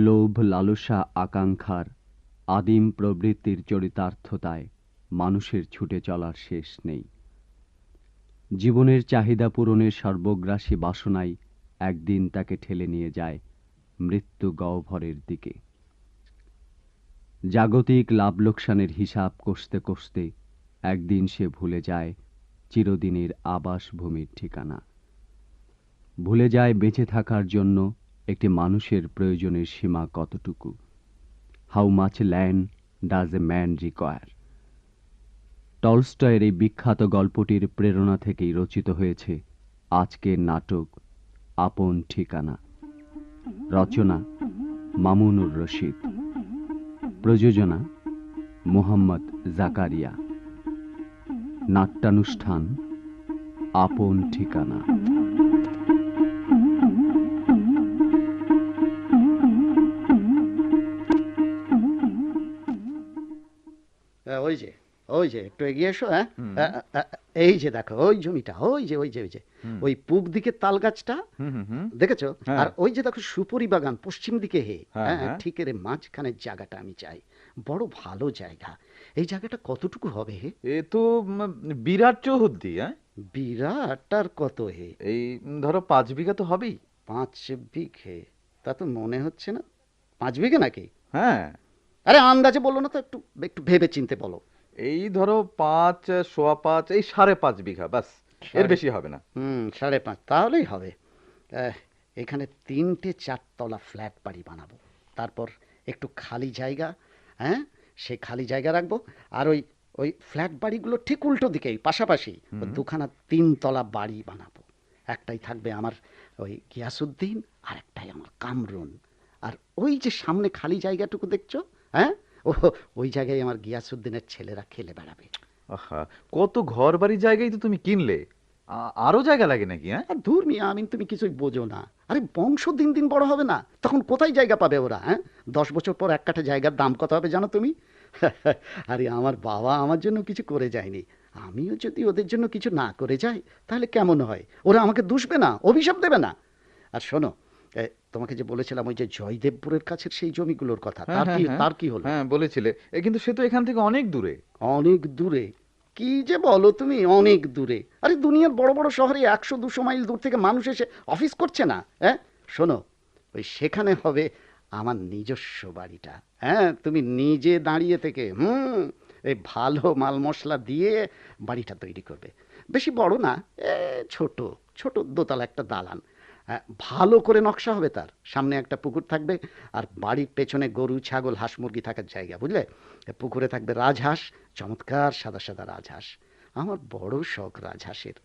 লোভ, লালসা, আকাঙ্ক্ষার আদিম প্রবৃত্তির চরিতার্থতায় মানুষের ছুটে চলার শেষ নেই। জীবনের চাহিদা পূরণের সর্বগ্রাসী বাসনাই একদিন তাকে ঠেলে নিয়ে যায় মৃত্যু গহ্বরের দিকে। জাগতিক লাভ লোকসানের হিসাব কষতে কষতে একদিন সে ভুলে যায় চিরদিনের আবাসভূমির ঠিকানা। ভুলে যায় বেঁচে থাকার জন্য একটি মানুষের প্রয়োজনের সীমা কতটুকু। How much land does a man require. টলস্টয়ের এই বিখ্যাত গল্পটির প্রেরণা থেকেই রচিত হয়েছে আজকের নাটক আপন ঠিকানা। রচনা মামুনুর রশিদ, প্রযোজনা মোহাম্মদ জাকারিয়া, নাট্যানুষ্ঠান আপন ঠিকানা। ওই যে ওই যে একটু এগিয়ে এসো। হ্যাঁ, এই যে দেখো ওই জমিটা, ওই যে ওই যে ওই যে ওই পূব দিকে তাল গাছটা দেখেছো? আর ওই যে দেখো সুপরি বাগান পশ্চিম দিকে। হ্যাঁ, ঠিক এর মাঝখানের জায়গাটা আমি চাই। বড় ভালো জায়গা। এই জায়গাটা কতটুকু হবে হে? এ তো বিরাট চৌহদ্দি। হ্যাঁ, বিরাট আর কত হে? এই ধরো 5 বিঘা তো হবেই। 5 বিঘে? তা তো মনে হচ্ছে না। 5 বিঘে নাকি? হ্যাঁ, আরে আন্দাজে বললো না তো, একটু একটু ভেবে চিনতে বলো। এই ধরো 5, 5.25, এই 5.5 বিঘা, বাস, এর বেশি হবে না। 5.5 তাহলেই হবে। এখানে 3-4 তলা ফ্ল্যাট বাড়ি বানাবো। তারপর একটু খালি জায়গা, হ্যাঁ, সে খালি জায়গা রাখবো। আর ওই ওই ফ্ল্যাট বাড়িগুলো ঠিক উল্টো দিকেই পাশাপাশি 2খানা 3 তলা বাড়ি বানাবো। একটাই থাকবে আমার ওই গিয়াসুদ্দিন, আর একটাই আমার কামরুন। আর ওই যে সামনে খালি জায়গাটুকু দেখছো, হ্যাঁ, ওই জায়গায় আমার গিয়াসুদ্দিনের ছেলেরা খেলে বেড়াবে। আহা, কত ঘর বাড়ি জায়গায় তো তুমি কিনলে, আরো জায়গা লাগে নাকি? হ্যাঁ, আর দূর মিয়া, আমিন, তুমি কিছুই বোঝো না। আরে বংশ দিন দিন বড় হবে না, তখন কোথায় জায়গা পাবে ওরা? হ্যাঁ, 10 বছর পর এক কাঠা জায়গার দাম কত হবে জানো তুমি? আরে আমার বাবা আমার জন্য কিছু করে যায়নি, আমিও যদি ওদের জন্য কিছু না করে যাই তাহলে কেমন হয়? ওরা আমাকে দুষবে না, অভিশাপ দেবে না? আর শোনো, তোমাকে যে বলেছিলাম ওই যে জয়দেবপুরের কাছের সেই জমিগুলোর কথা, তার কি হলো? হ্যাঁ বলেছিলে, কিন্তু সে তো এখান থেকে অনেক দূরে। অনেক দূরে? কি যে বলো তুমি, অনেক দূরে? আরে দুনিয়ার বড় বড় শহরে 100-200 মাইল দূর থেকে মানুষ এসে অফিস করছে না? হ্যাঁ, শোনো, ওই সেখানে হবে আমার নিজস্ব বাড়িটা। হ্যাঁ, তুমি নিজে দাঁড়িয়ে থেকে এই ভালো মাল মশলা দিয়ে বাড়িটা তৈরি করবে। বেশি বড় না, ছোট ছোট দোতলা একটা দালান। ভালো করে নকশা হবে তার। সামনে একটা পুকুর থাকবে, আর বাড়ির পেছনে গরু, ছাগল, হাঁস, মুরগি থাকার জায়গা, বুঝলে? পুকুরে থাকবে রাজহাঁস, চমৎকার সাদা সাদা রাজহাঁস। আমার বড় শখ রাজহাঁসের।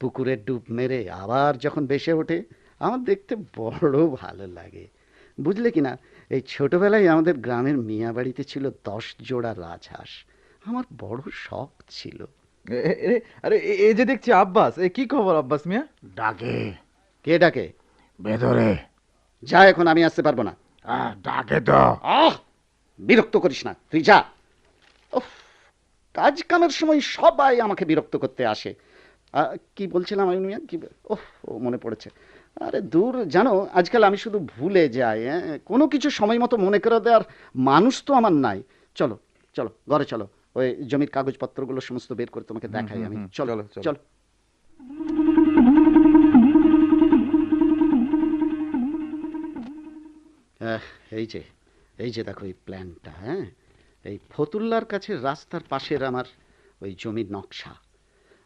পুকুরে ডুব মেরে আবার যখন ভেসে ওঠে আমার দেখতে বড় ভালো লাগে, বুঝলে কিনা? এই ছোটবেলায় আমাদের গ্রামের মিয়া বাড়িতে ছিল 10 জোড়া রাজহাঁস। আমার বড় শখ ছিল। আরে এই যে দেখছি আব্বাস, কি খবর আব্বাস মিয়া? ডাকে? কে ডাকে? ভেতরে যা, এখন আমি আসতে পারবো না। ডাকে তো। বিরক্ত করিস না, তুই যা। কাজ কামের সময় সবাই আমাকে বিরক্ত করতে আসে। কি বলছিলাম আমি মিয়া? কি ও মনে পড়েছে। আরে দূর, জানো আজকাল আমি শুধু ভুলে যাই। কোনো কিছু সময় মতো মনে করে দেওয়ার মানুষ তো আমার নাই। চলো চলো ঘরে চলো, ওই জমির কাগজপত্রগুলো সমস্ত বের করে তোমাকে দেখাই আমি। চলো চলো। এই যে এই যে দেখো এই প্ল্যানটা। হ্যাঁ, এই ফতুল্লার কাছে রাস্তার পাশের আমার ওই জমির নকশা।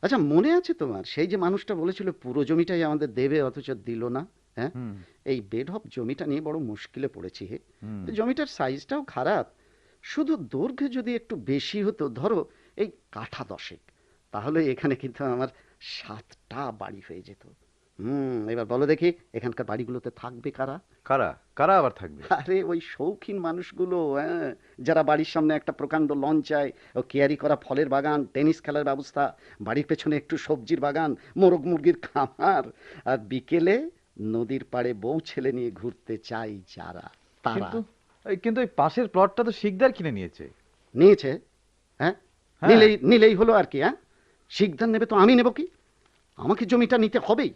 আচ্ছা, মনে আছে তোমার সেই যে মানুষটা বলেছিল পুরো জমিটাই আমাদের দেবে, অথচ দিল না? হ্যাঁ, এই বেঢপ জমিটা নিয়ে বড় মুশকিলে পড়েছি হে। জমিটার সাইজটাও খারাপ। শুধু দৈর্ঘ্য যদি একটু বেশি হতো, ধরো এই কাঠা 10, তাহলে এখানে কিন্তু আমার 7টা বাড়ি হয়ে যেত। এবার বলো দেখি, এখানকার বাড়িগুলোতে থাকবে কারা? কারা কারা আবার থাকবে? আরে ওই শৌখিন মানুষগুলো, হ্যাঁ, যারা বাড়ির সামনে একটা প্রকাণ্ড লন চায়, ও কেয়ারি করা ফলের বাগান, টেনিস খেলার ব্যবস্থা, বাড়ির পেছনে একটু সবজির বাগান, মোরগ মুরগির খামার, আর বিকেলে নদীর পাড়ে বউ ছেলে নিয়ে ঘুরতে চাই যারা, তারা। কিন্তু ওই পাশের প্লটটা তো শিকদার কিনে নিয়েছে। নিয়েছে? হ্যাঁ, নিলেই হলো আর কি। হ্যাঁ, শিকদার নেবে তো আমি নেব কি? আমাকে জমিটা নিতে হবেই।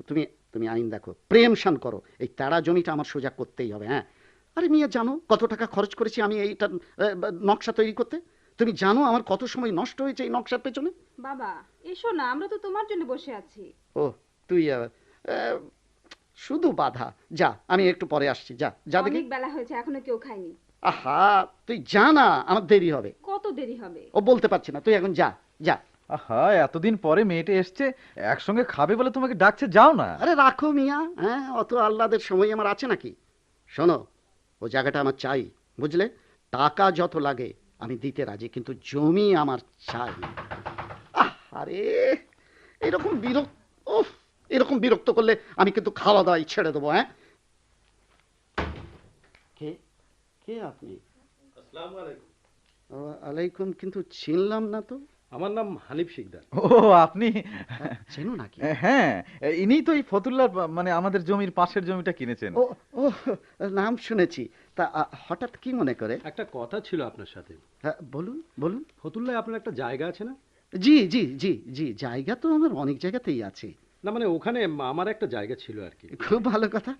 তুমি তুমি আইন দেখো, প্রেম শান করো, এই তারা জমিটা আমার সোজা করতেই হবে। হ্যাঁ, আরে মিয়া, জানো কত টাকা খরচ করেছি আমি এইটা নকশা তৈরি করতে? তুমি জানো আমার কত সময় নষ্ট হয়েছে এই নকশার পেছনে? বাবা এসো না, আমরা তো তোমার জন্য বসে আছি। ও, তুই আহ, শুধু বাধা। যা, আমি একটু পরে আসছি। যা যা দেখি। অনেক বেলা হয়েছে, এখনো কেউ খায়নি। আহা, তুই যা না, আমার দেরি হবে। কত দেরি হবে? ও বলতে পারছি না, তুই এখন যা যা। আহা, এতদিন পরে মেয়েটা এসছে, একসঙ্গে খাবে বলে তোমাকে ডাকছে, যাও না। আরে রাখো মিয়া, হ্যাঁ, অত আহ্লাদের সময় আমার আছে নাকি? শোনো, ও জায়গাটা আমার চাই, বুঝলে? টাকা যত লাগে আমি দিতে রাজি, কিন্তু জমি আমার চাই। আরে এরকম বিরক্ত, উফ, এরকম বিরক্ত করলে আমি কিন্তু খাওয়া দাওয়াই ছেড়ে দেবো। হ্যাঁ, কে কে আপনি? আসসালামু আলাইকুম। আলাইকুম, কিন্তু চিনলাম না তো। আমার নাম হানিফ শিকদার। ও, আপনি? চেনো নাকি? হ্যাঁ, ইনিই তো এই ফতুল্লার, মানে আমাদের জমির পাশের জমিটা কিনেছেন। ও ও, নাম শুনেছি। তা হঠাৎ কি মনে করে? একটা কথা ছিল আপনার সাথে। হ্যাঁ, বলুন বলুন। ফতুল্লায় আপনার একটা জায়গা আছে না? জি জি জি জি, জায়গা তো আমার অনেক জায়গাতেই আছে। না মানে ওখানে আমার একটা জায়গা ছিল আর কি। খুব ভালো কথা।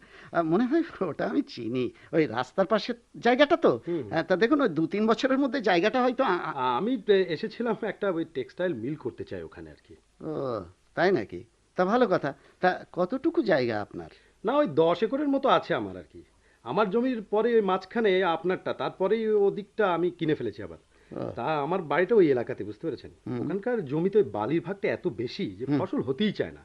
মনে হয় ওটা আমি চিনি, ওই রাস্তার পাশের জায়গাটা তো। হুম। তা দেখুন, ওই 2-3 বছরের মধ্যে জায়গাটা হয়তো আমি এসেছিলাম একটা ওই টেক্সটাইল মিল করতে চাই ওখানে আর কি। ও, তাই নাকি? তা ভালো কথা। তা কতটুকু জায়গা আপনার? না, ওই 10 একরের মতো আছে আমার আর কি। আমার জমির পরে ওই মাঝখানে আপনারটা, তারপরেই ওদিকটা আমি কিনে ফেলেছি আবার। তা আমার বাড়িটা ওই এলাকাতে, বুঝতে পেরেছেন? ওখানকার জমিতে ওই বালির ভাগটা এত বেশি যে ফসল হতেই চায় না।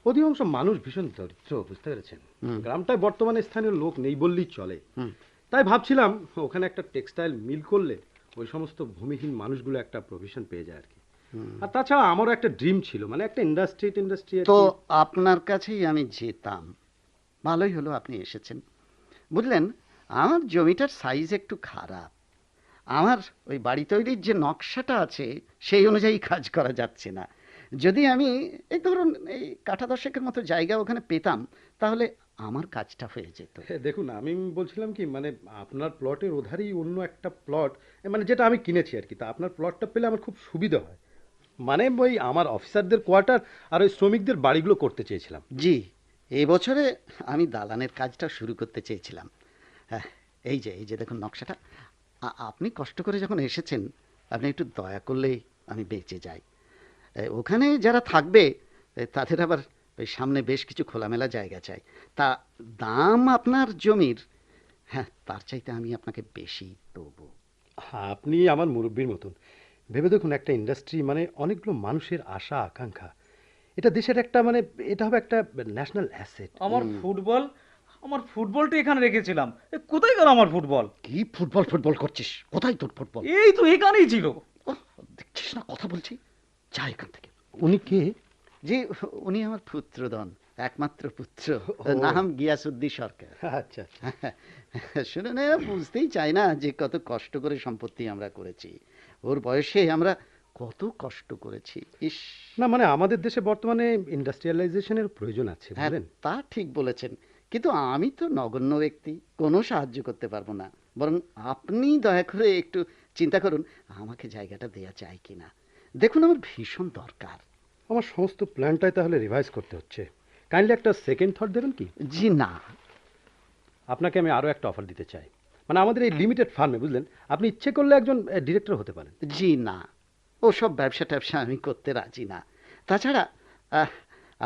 অধিকাংশ মানুষ ভীষণ দরিদ্র, বুঝতে পেরেছেন? গ্রামটায় বর্তমানে স্থানীয় লোক নেই বললেই চলে। তাই ভাবছিলাম ওখানে একটা টেক্সটাইল মিল করলে ওই সমস্ত ভূমিহীন মানুষগুলো একটা প্রভিশন পেয়ে যায় আর কি। আর তাছাড়া আমারও একটা ড্রিম ছিল, মানে একটা ইন্ডাস্ট্রি। তো আপনার কাছেই আমি যেতাম। ভালোই হলো আপনি এসেছেন। বুঝলেন, আমার জমিটার সাইজ একটু খারাপ। আমার ওই বাড়ি তৈরির যে নকশাটা আছে সেই অনুযায়ী কাজ করা যাচ্ছে না। যদি আমি এই ধরুন এই কাঠা 10 মতো জায়গা ওখানে পেতাম, তাহলে আমার কাজটা হয়ে যেত। দেখুন, আমি বলছিলাম কি, মানে আপনার প্লটের ওধারেই অন্য একটা প্লট, মানে যেটা আমি কিনেছি আর কি, তা আপনার প্লটটা পেলে আমার খুব সুবিধা হয়। মানে ওই আমার অফিসারদের কোয়ার্টার আর ওই শ্রমিকদের বাড়িগুলো করতে চেয়েছিলাম। জি, এই বছরে আমি দালানের কাজটা শুরু করতে চেয়েছিলাম। হ্যাঁ, এই যে দেখুন নকশাটা। আপনি কষ্ট করে যখন এসেছেন, আপনি একটু দয়া করলেই আমি বেঁচে যাই। ওখানে যারা থাকবে তাদের আবার ওই সামনে বেশ কিছু খোলামেলা জায়গা চাই। তা দাম আপনার জমির, হ্যাঁ, তার চাইতে আমি আপনাকে বেশি দেবো। আপনি আমার মুরব্বির মতন। ভেবে দেখুন, একটা ইন্ডাস্ট্রি মানে অনেকগুলো মানুষের আশা আকাঙ্ক্ষা। এটা দেশের একটা, মানে এটা হবে একটা ন্যাশনাল অ্যাসেট। আমার ফুটবলটা এখানে রেখেছিলাম, কোথায় গেল আমার ফুটবল? কি ফুটবল ফুটবল করছিস? কোথায় তোর ফুটবল? এই তো এখানেই ছিল। ওহ, দেখছিস না কথা বলছি? যা এখান থেকে। উনি কে? যে, উনি আমার পুত্রধন, একমাত্র পুত্র, নাম গিয়াসউদ্দিন সরকার। আচ্ছা আচ্ছা। শুনে না, বুঝতেই চাই না যে কত কষ্ট করে সম্পত্তি আমরা করেছি। ওর বয়সে আমরা কত কষ্ট করেছি। ইস! না মানে আমাদের দেশে বর্তমানে ইন্ডাস্ট্রিয়ালাইজেশনের প্রয়োজন আছে, হ্যাঁ, বুঝলেন? তা ঠিক বলেছেন, কিন্তু আমি তো নগণ্য ব্যক্তি, কোনো সাহায্য করতে পারবো না। বরং আপনি দয়া করে একটু চিন্তা করুন আমাকে জায়গাটা দেয়া চাই কিনা। দেখুন, আমার ভীষণ দরকার। আমার সমস্ত প্ল্যানটাই তাহলে রিভাইজ করতে হচ্ছে। কাইন্ডলি একটা সেকেন্ড থট দেবেন কি? জি না। আপনাকে আমি আরও একটা অফার দিতে চাই। মানে আমাদের এই লিমিটেড ফার্মে, বুঝলেন, আপনি ইচ্ছে করলে একজন ডিরেক্টর হতে পারেন। জি না, ওসব ব্যবসা ট্যাবসা আমি করতে রাজি না। তাছাড়া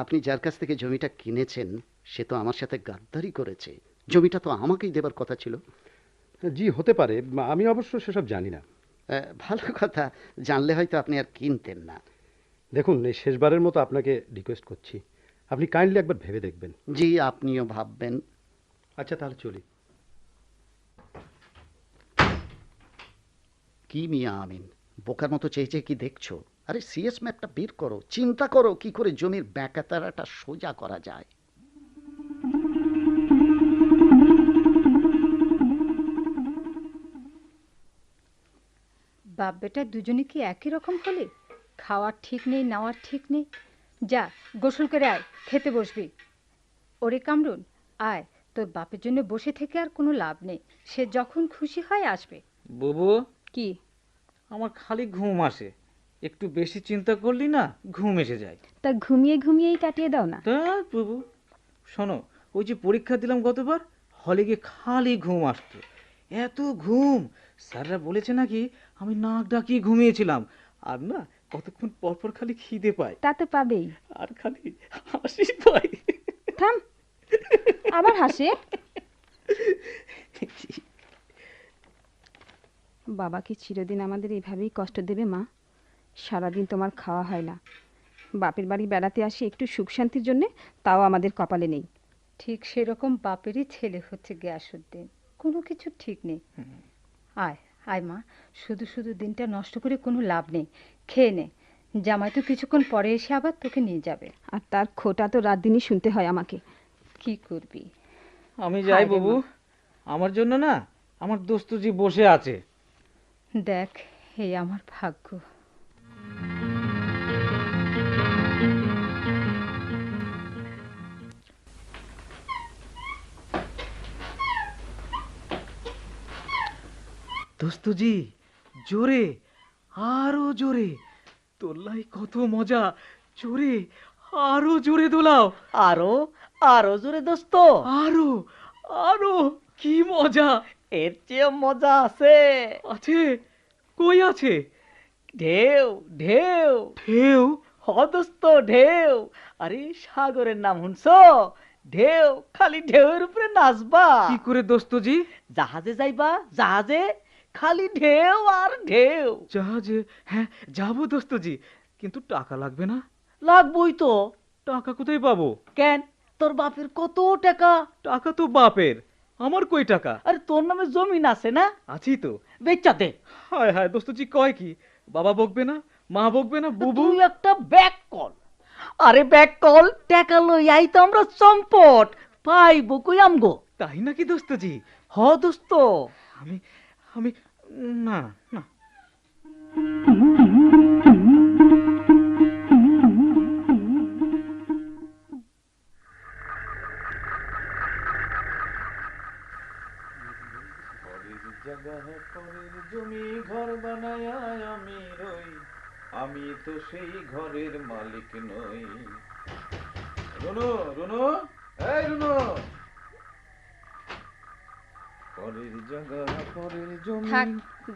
আপনি যার কাছ থেকে জমিটা কিনেছেন সে তো আমার সাথে গাদ্দারি করেছে। জমিটা তো আমাকেই দেবার কথা ছিল। জি, হতে পারে। আমি অবশ্য সেসব জানি না। ভালো কথা, জানলে হয়তো আপনি আর কিনতেন না। দেখুন, এই শেষবারের মতো আপনাকে রিকোয়েস্ট করছি, আপনি কাইন্ডলি একবার ভেবে দেখবেন। জি, আপনিও ভাববেন। আচ্ছা, তাহলে চলি। কি মিয়া আমিন, বোকার মতো চেয়ে চেয়ে কি দেখছো? আরে সিএস ম্যাপটা বের করো, চিন্তা করো কি করে জমির ব্যাকাতারাটা সোজা করা যায়। বাপ বেটা দুজনে কি একই রকম হলে? খাওয়ার ঠিক নেই, নেওয়ার ঠিক নেই। যা, গোসল করে আয়, খেতে বসবি। ওরে কামরুন, আয়, তোর বাপের জন্য বসে থেকে আর কোনো লাভ নেই। সে যখন খুশি হয় আসবে। বুবু, কি? আমার খালি ঘুম আসে, একটু বেশি চিন্তা করলি না ঘুম এসে যায়। তা ঘুমিয়ে ঘুমিয়েই কাটিয়ে দাও না। তা বুবু, শোনো, ওই যে পরীক্ষা দিলাম গতবার, হলে গিয়ে খালি ঘুম আসতো, এত ঘুম, স্যাররা বলেছে নাকি আমি নাক ডাকিয়ে ঘুমিয়েছিলাম। আর না কতক্ষণ পর পর খালি খিদে পায়, তা তো পাবেই। আর খালি হাসি পায়। থাম, আবার হাসে। বাবা কি চিরদিন আমাদের এইভাবেই কষ্ট দেবে মা? সারাদিন তোমার খাওয়া হয় না, বাপের বাড়ি বেড়াতে আসি একটু সুখ শান্তির জন্যে, তাও আমাদের কপালে নেই। ঠিক সেরকম বাপেরই ছেলে হচ্ছে গিয়াসউদ্দিন, কোনো কিছু ঠিক নেই। আয় আয় মা, শুধু শুধু দিনটা নষ্ট করে কোনো লাভ নেই, খেয়ে নে, জামাই তো কিছুক্ষণ পরে এসে আবার তোকে নিয়ে যাবে। আর তার খোটা তো রাত দিনই শুনতে হয় আমাকে। কি করবি? আমি যাই বাবু, আমার জন্য না আমার দোস্তজি বসে আছে। দেখ, এই আমার ভাগ্য। দোস্তজি জোরে, আরো জোরে, তোলাই কত মজা, জোরে, আরো জোরে দোলাও, আরো আরো জোরে দোস্ত, আরো আরো, কি মজা! এর চেয়ে মজা আছে? আছে? কই আছে? ঢেউ ঢেউ ঢেউ? হ দোস্ত, ঢেউ। আরে সাগরের নাম শুনছো? ঢেউ, খালি ঢেউয়ের উপরে নাচবা। কি করে দোস্তজি? জাহাজে যাইবা, জাহাজে খালি ঢেউ আর ঢেউ। জাহাজে? হ্যাঁ যাবো দোস্তজি, কিন্তু টাকা লাগবে না? লাগবই তো। টাকা কোথায় পাবো? কেন, তোর বাপের কত টাকা? টাকা তো বাপের, আমার কই টাকা? আরে তোর নামে জমিন আছে না? আছি তো। বেচা দে। হায় হায় দোস্তজি কয় কি? বাবা বকবে না, মা বকবে না, বুবু? তুই একটা ব্যাক কল। আরে ব্যাক কল, টাকা লইয়াই তো আমরা চম্পট, পাইব কই আমগো? তাই নাকি দোস্তজি? হ দোস্ত। আমি আমি না না। জমি ঘর বানায় আমি রই, আমি তো সেই ঘরের মালিক নই। রুনু, রুনু, এই রুনু, পরের জায়গা পরের জমি। থাক,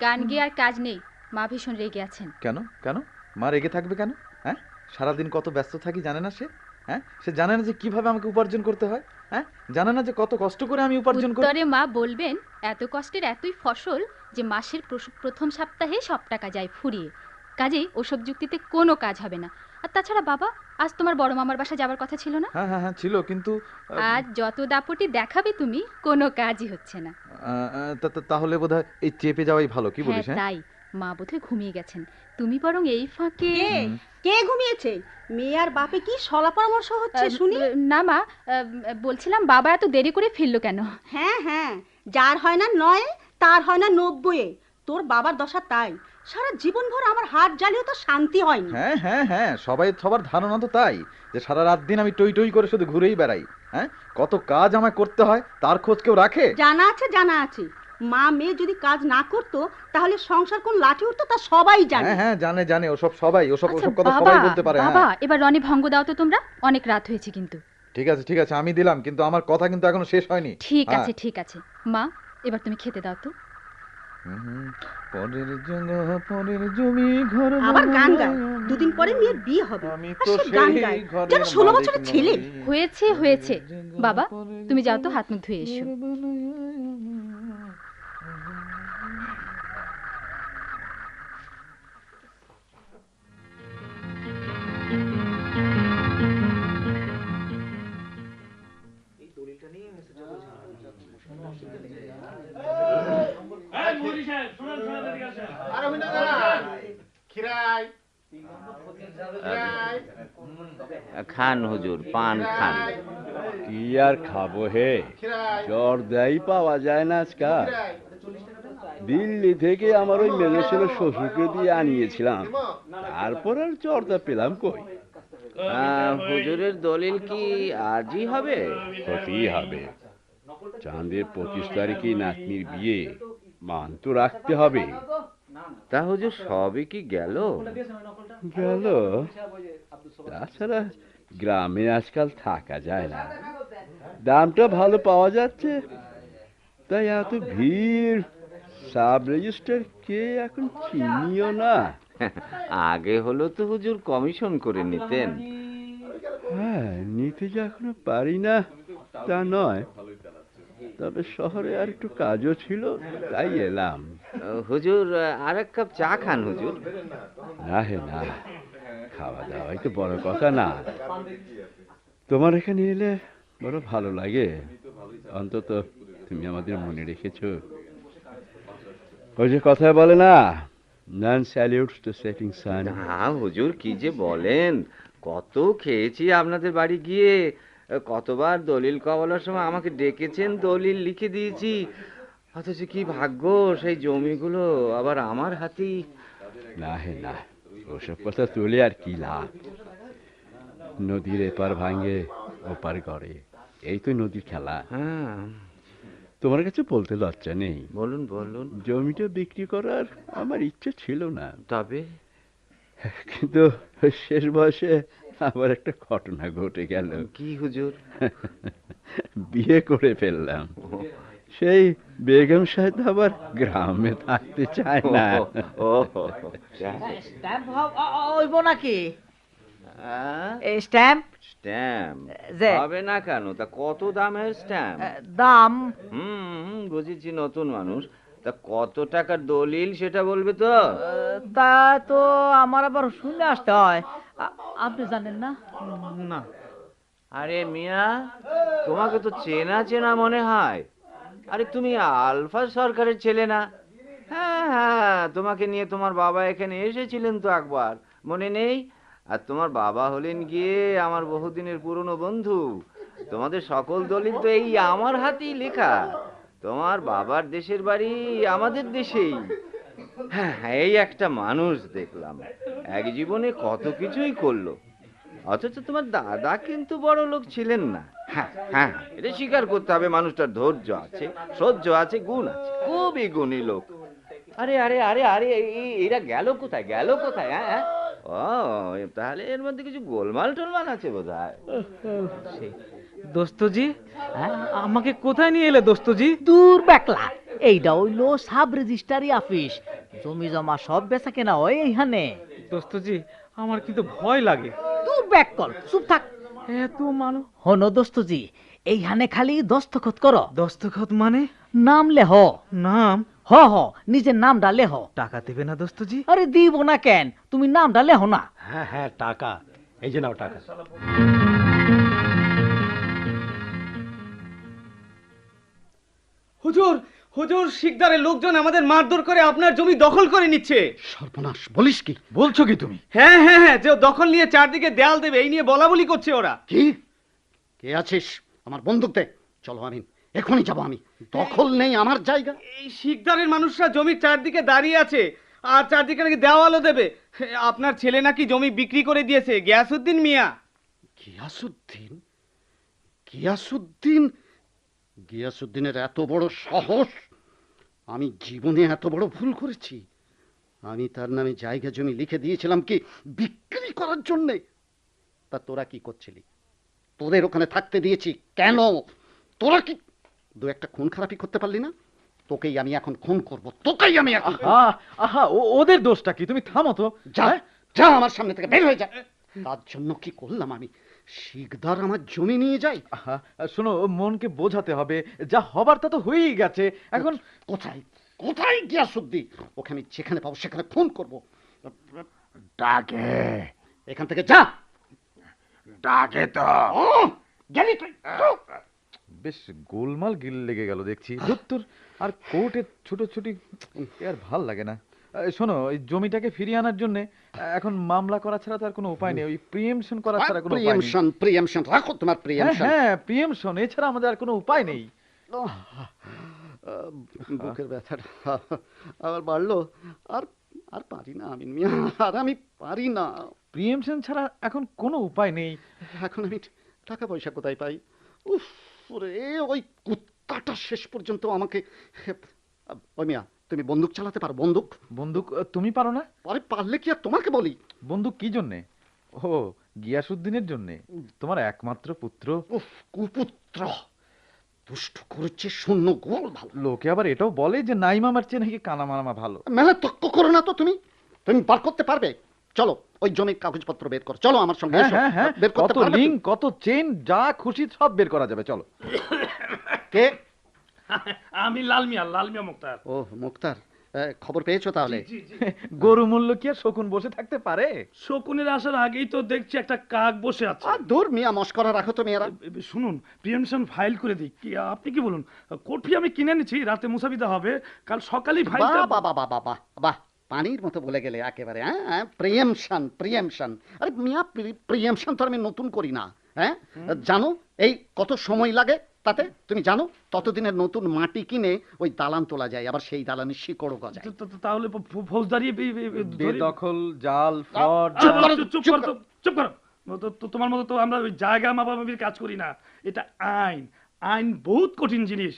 গান গিয়ে আর কাজ নেই, মা ভীষণ রেগে আছেন। কেন কেন মা রেগে থাকবে কেন? হ্যাঁ, সারাদিন কত ব্যস্ত থাকি জানে না সে? হ্যাঁ, সে জানে না যে কিভাবে আমাকে উপার্জন করতে হয়? হ্যাঁ, জানে না যে কত কষ্ট করে আমি উপার্জন করি? উত্তরে মা বলবেন, এত কষ্টের এতই ফসল যে মাসের প্রথম সপ্তাহে সব টাকা যায় ফুরিয়ে, কাজেই ওসব যুক্তিতে কোনো কাজ হবে না। আর তাছাড়া বাবা, আজ তোমার বড় মামার বাসা যাবার কথা ছিল না? হ্যাঁ হ্যাঁ হ্যাঁ ছিল, কিন্তু আজ যত দাপটি দেখাবে তুমি, কোনো কাজই হচ্ছে না। তাহলে বোধহয় এই চেপে যাওয়াই ভালো, কি হ্যাঁ বলিস? হ্যাঁ, তাই, মা বোধহয় ঘুমিয়ে গেছেন, তুমি বরং এই ফাঁকে। কে ঘুমিয়েছে? মেয়ে আর বাপে কি সলা পরামর্শ হচ্ছে শুনি? না মা, বলছিলাম বাবা এত দেরি করে ফিরলো কেন? হ্যাঁ হ্যাঁ, যার হয় না 9 তার হয় না 90। তোর বাবার দশা তাই, সারা জীবন ভর আমার হাত জ্বালিয়েও তো শান্তি হয়নি। হ্যাঁ হ্যাঁ হ্যাঁ, সবার ধারণা তো তাই, যে সারা রাত দিন আমি টই টই করে শুধু ঘুরেই বেড়াই। হ্যাঁ, কত কাজ আমায় করতে হয় তার খোঁজ কেউ রাখে? জানা আছে জানা আছে, মা মেয়ে যদি কাজ না করতো তাহলে সংসার কোন লাঠি উঠতো তা সবাই জানে। হ্যাঁ হ্যাঁ জানে জানে, ওসব সবাই, ওসব আচ্ছা, ওসব কথা বাবা, সবাই বলতে পারে। বাবা হ্যাঁ এবার রনি ভঙ্গ দাও তো তোমরা, অনেক রাত হয়েছে কিন্তু। ঠিক আছে আমি দিলাম, কিন্তু আমার কথা কিন্তু এখনো শেষ হয়নি। ঠিক হ্যাঁ। আছে ঠিক আছে মা, এবার তুমি খেতে দাও তো। পরের জায়গা পরের জমি ঘর আবার গান গায়, দুদিন পরে মেয়ের বিয়ে হবে আর সে গান গায় যেন 16 বছরের ছেলে। হয়েছে হয়েছে বাবা, তুমি যাও তো হাত মুখ ধুয়ে এসো। খান হুজুর, পান খান। কি আর খাবো হে, জর্দাই পাওয়া যায় না আজকাল। দিল্লি থেকে আমার ওই মেজো ছেলে শ্বশুরকে দিয়ে আনিয়েছিলাম, তারপর আর জর্দা পেলাম কই। হুজুরের দলিল কি আজই হবে? হতেই হবে, চাঁদের 25 তারিখে নাতনির বিয়ে, মান তো রাখতে হবে। তা হুজুর সবই কি গেল? গেল, তাছাড়া গ্রামে আজকাল থাকা যায় না, দামটা ভালো পাওয়া যাচ্ছে, রাস্তায় এত ভিড়, সাব রেজিস্টার কে এখন চিনিও না। আগে হলো তো হুজুর কমিশন করে নিতেন। হ্যাঁ, নিতে যে এখনো পারি না তা নয়, তবে শহরে আর একটু কাজও ছিল, তাই এলাম। হুজুর আর এক কাপ চা খান হুজুর। না হে না, খাওয়া দাওয়াই তো বড় কথা না। তোমার এখানে এলে বড় ভালো লাগে, অন্তত তুমি আমাদের মনে রেখেছো। ওই যে কথা বলে না, none salutes the setting sun। হ্যাঁ হুজুর, কি যে বলেন, কত খেয়েছি আপনাদের বাড়ি গিয়ে, কতবার দলিল কবলার সময় আমাকে ডেকেছেন, দলিল লিখে দিয়েছি, অথচ কি ভাগ্য সেই জমিগুলো আবার আমার হাতেই। না হে না, ওসব কথা তুলে আর কি লাভ। নদীর এপার ভাঙে ওপার গড়ে, এই তো নদীর খেলা। হ্যাঁ, তোমার কাছে বলতে লজ্জা নেই? বলুন বলুন। জমিটা বিক্রি করার আমার ইচ্ছে ছিল না, তবে কিন্তু শেষ বয়সে আবার একটা ঘটনা ঘটে গেল। কি হুজুর? বিয়ে করে ফেললাম। সেই বেগম সাহেব আবার গ্রামে থাকতে চায় না। স্ট্যাম্প হইব নাকি? স্ট্যাম্প স্ট্যাম্প যে হবে না কেন? তা কত দামের স্ট্যাম্প? দাম বুঝেছি, নতুন মানুষ। তা কত টাকার দলিল সেটা বলবে তো? তা তো আমার আবার শুনে আসতে হয়, আপনি জানেন না? না। আরে মিয়া, তোমাকে তো চেনা চেনা মনে হয়। আরে তুমি আলফা সরকারের ছেলে না? হ্যাঁ হ্যাঁ, তোমাকে নিয়ে তোমার বাবা এখানে এসেছিলেন তো একবার, মনে নেই? আর তোমার বাবা হলেন গিয়ে আমার বহুদিনের পুরনো বন্ধু। তোমাদের সকল দলিল তো এই আমার হাতেই লেখা। তোমার বাবার দেশের বাড়ি আমাদের দেশেই। হ্যাঁ, এই একটা মানুষ দেখলাম এক জীবনে কত কিছুই করলো, অথচ তোমার দাদা কিন্তু বড় লোক ছিলেন না। হ্যাঁ হ্যাঁ, এটা স্বীকার করতে হবে, মানুষটার ধৈর্য আছে, সহ্য আছে, গুণ আছে, খুবই গুণী লোক। আরে আরে আরে আরে, এরা গেল কোথায়, গেল কোথায়? হ্যাঁ, ও তাহলে এর মধ্যে কিছু গোলমাল টোলমাল আছে বোধহয়। দোস্তজি, আমাকে কোথায় নিয়ে এলে দোস্তজি? দূর বেকলা, এইটা হইলো সাব রেজিস্ট্রারি অফিস, জমি জমা সব বেচা কেনা হয় এইখানে। দোস্তজি, আমার কিন্তু ভয় লাগে। দূর বেকল, চুপ থাক। এত মানুষ। হনো দোস্তজি, এইখানে খালি দস্তখত করো। দস্তখত মানে? নাম লেহ। নাম? হ হ, নিজের নামটা লেহ। টাকা দেবে না দোস্তজি? আরে দিব না কেন, তুমি নামটা লেহ না। হ্যাঁ হ্যাঁ, টাকা এই যে নাও টাকা। হুজুর, হুজুর, শিকদারের লোকজন আমাদের মারধর করে আপনার জমি দখল করে নিচ্ছে। সর্বনাশ, বলিস কি? বলছো কি তুমি? হ্যাঁ হ্যাঁ হ্যাঁ, যে দখল নিয়ে চারদিকে দেয়াল দেবে এই নিয়ে বলা বলি করছে ওরা। কি? কে আছিস? আমার বন্দুক দে। চলো আমিন, এখনই যাবো আমি। দখল নেই আমার জায়গা। এই শিকদারের মানুষরা জমির চারদিকে দাঁড়িয়ে আছে, আর চারদিকে নাকি দেওয়ালও দেবে। আপনার ছেলে নাকি জমি বিক্রি করে দিয়েছে, গিয়াসউদ্দিন মিয়া। গিয়াসউদ্দিন? গিয়াসউদ্দিন? গিয়াসউদ্দিনের এত বড় সাহস! আমি জীবনে এত বড় ভুল করেছি? আমি তার নামে জায়গা জমি লিখে দিয়েছিলাম কি বিক্রি করার জন্যে? তা তোরা কি করছিলি? তোদের ওখানে থাকতে দিয়েছি কেন? তোরা কি দু একটা খুন খারাপি করতে পারলি না? তোকেই আমি এখন খুন করব, তোকেই আমি এখন। আহা, ওদের দোষটা কি? তুমি থামো তো। যা যা, আমার সামনে থেকে বের হয়ে যা। তার জন্য কি করলাম আমি? শিকদার আমার জমি নিয়ে যাই? শোনো, মনকে বোঝাতে হবে, যা হবার তা তো হয়েই গেছে। এখন কোথায় কোথায় গিয়াসউদ্দিন? ওকে আমি যেখানে পাবো সেখানে খুন করব। ডাকে, এখান থেকে যা। ডাকে তো। গেলি তুই? বেশ গোলমাল লেগে গেল দেখছি। দূর, আর কোর্টে ছুটোছুটি আর ভাল লাগে না। শোনো, এই জমিটাকে ফিরিয়ে আনার জন্য এখন মামলা করা ছাড়া তো আর কোনো উপায় নেই। ওই প্রিএমশন করা ছাড়া কোনো উপায় নেই। প্রিএমশন রাখো তোমার প্রিএমশন। হ্যাঁ, প্রিএমশন, এছাড়া আমাদের আর কোনো উপায় নেই। বুকের ব্যথাটা আবার বাড়লো। আর আর পারি না আমিন মিয়া, আর আমি পারি না। প্রিএমশন ছাড়া এখন কোনো উপায় নেই। এখন আমি টাকা পয়সা কোথায় পাই? উফ রে, ওই কুত্তাটা শেষ পর্যন্ত আমাকে। ওই মিয়া, তুমি বন্দুক চালাতে পারো? বন্দুক? বন্দুক তুমি পারো না? আরে পারলে কি আর তোমাকে বলি? বন্দুক কি জন্যে? ও, গিয়াসউদ্দিনের জন্যে, তোমার একমাত্র পুত্র। উফ, কুপুত্র! দুষ্ট করছে শূন্য গোল ভালো। লোকে আবার এটাও বলে যে নাই মামার চেয়ে নাকি কানা মামা ভালো। মেলা তক্ক করো না তো, তুমি তুমি বার করতে পারবে? চলো ওই জমির কাগজপত্র বের কর, চলো আমার সঙ্গে এসো। হ্যাঁ হ্যাঁ, বের করতে কত পারবে লিঙ্ক তুমি? কত চেন যা খুশি সব বের করা যাবে, চলো। কে? আমি লালমিয়া মুক্তার। ও মুক্তার, খবর পেয়েছো তাহলে? গরু মূল্য কি আর শকুন বসে থাকতে পারে? শকুনের আসার আগেই তো দেখছি একটা কাক বসে আছে। দূর মিয়া, মস্করা রাখো তো মেয়েরা। শুনুন, প্রিয়েমশন ফাইল করে দিই কি? আপনি কি বলুন? কোর্ট ফি আমি কিনে নিচ্ছি, রাতে মুসাবিদা হবে, কাল সকালেই ফাইলটা। বাহ বাহ বাহ বাহ বাহ বাহ, পানির মতো বলে গেলে একেবারে। হ্যাঁ, প্রিয়েমশন প্রিয়েমশন। আরে মিয়া, প্রিয়েমশন তো আমি নতুন করি না। হ্যাঁ, জানো এই কত সময় লাগে তাতে? তুমি জানো ততদিনের নতুন মাটি কিনে ওই দালান তোলা যায়, আবার সেই দালানের শিকড়ও গজায়। তাহলে ফৌজদারি বেদখল, জাল, ফ্রড। চুপ করো। তোমার মতো তো আমরা ওই জায়গা মাপামাপির কাজ করি না। এটা আইন, আইন বহুত কঠিন জিনিস।